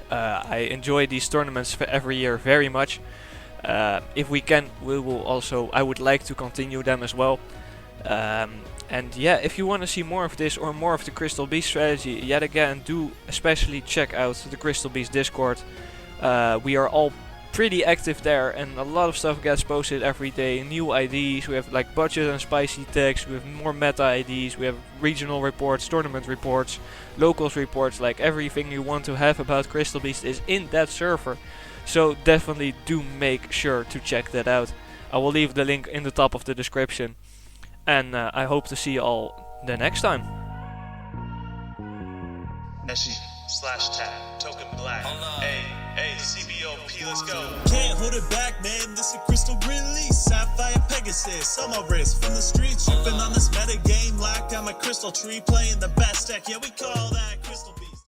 I enjoy these tournaments for every year very much. If we can, we will also. I would like to continue them as well. And yeah, if you want to see more of this or more of the Crystal Beast strategy, yet again, do especially check out the Crystal Beast Discord. We are all pretty active there, and a lot of stuff gets posted every day. New IDs, we have like budget and spicy tags, we have more meta IDs, we have regional reports, tournament reports, locals reports, like everything you want to have about Crystal Beast is in that server. So definitely do make sure to check that out. I will leave the link in the top of the description. And I hope to see you all the next time. /tap, token black. Hey, CBOP, let's go. Can't hold it back, man. This is Crystal release. Sapphire Pegasus on my wrist. From the streets, tripping on this meta game like I'm a crystal tree. Playing the best deck, yeah, we call that Crystal.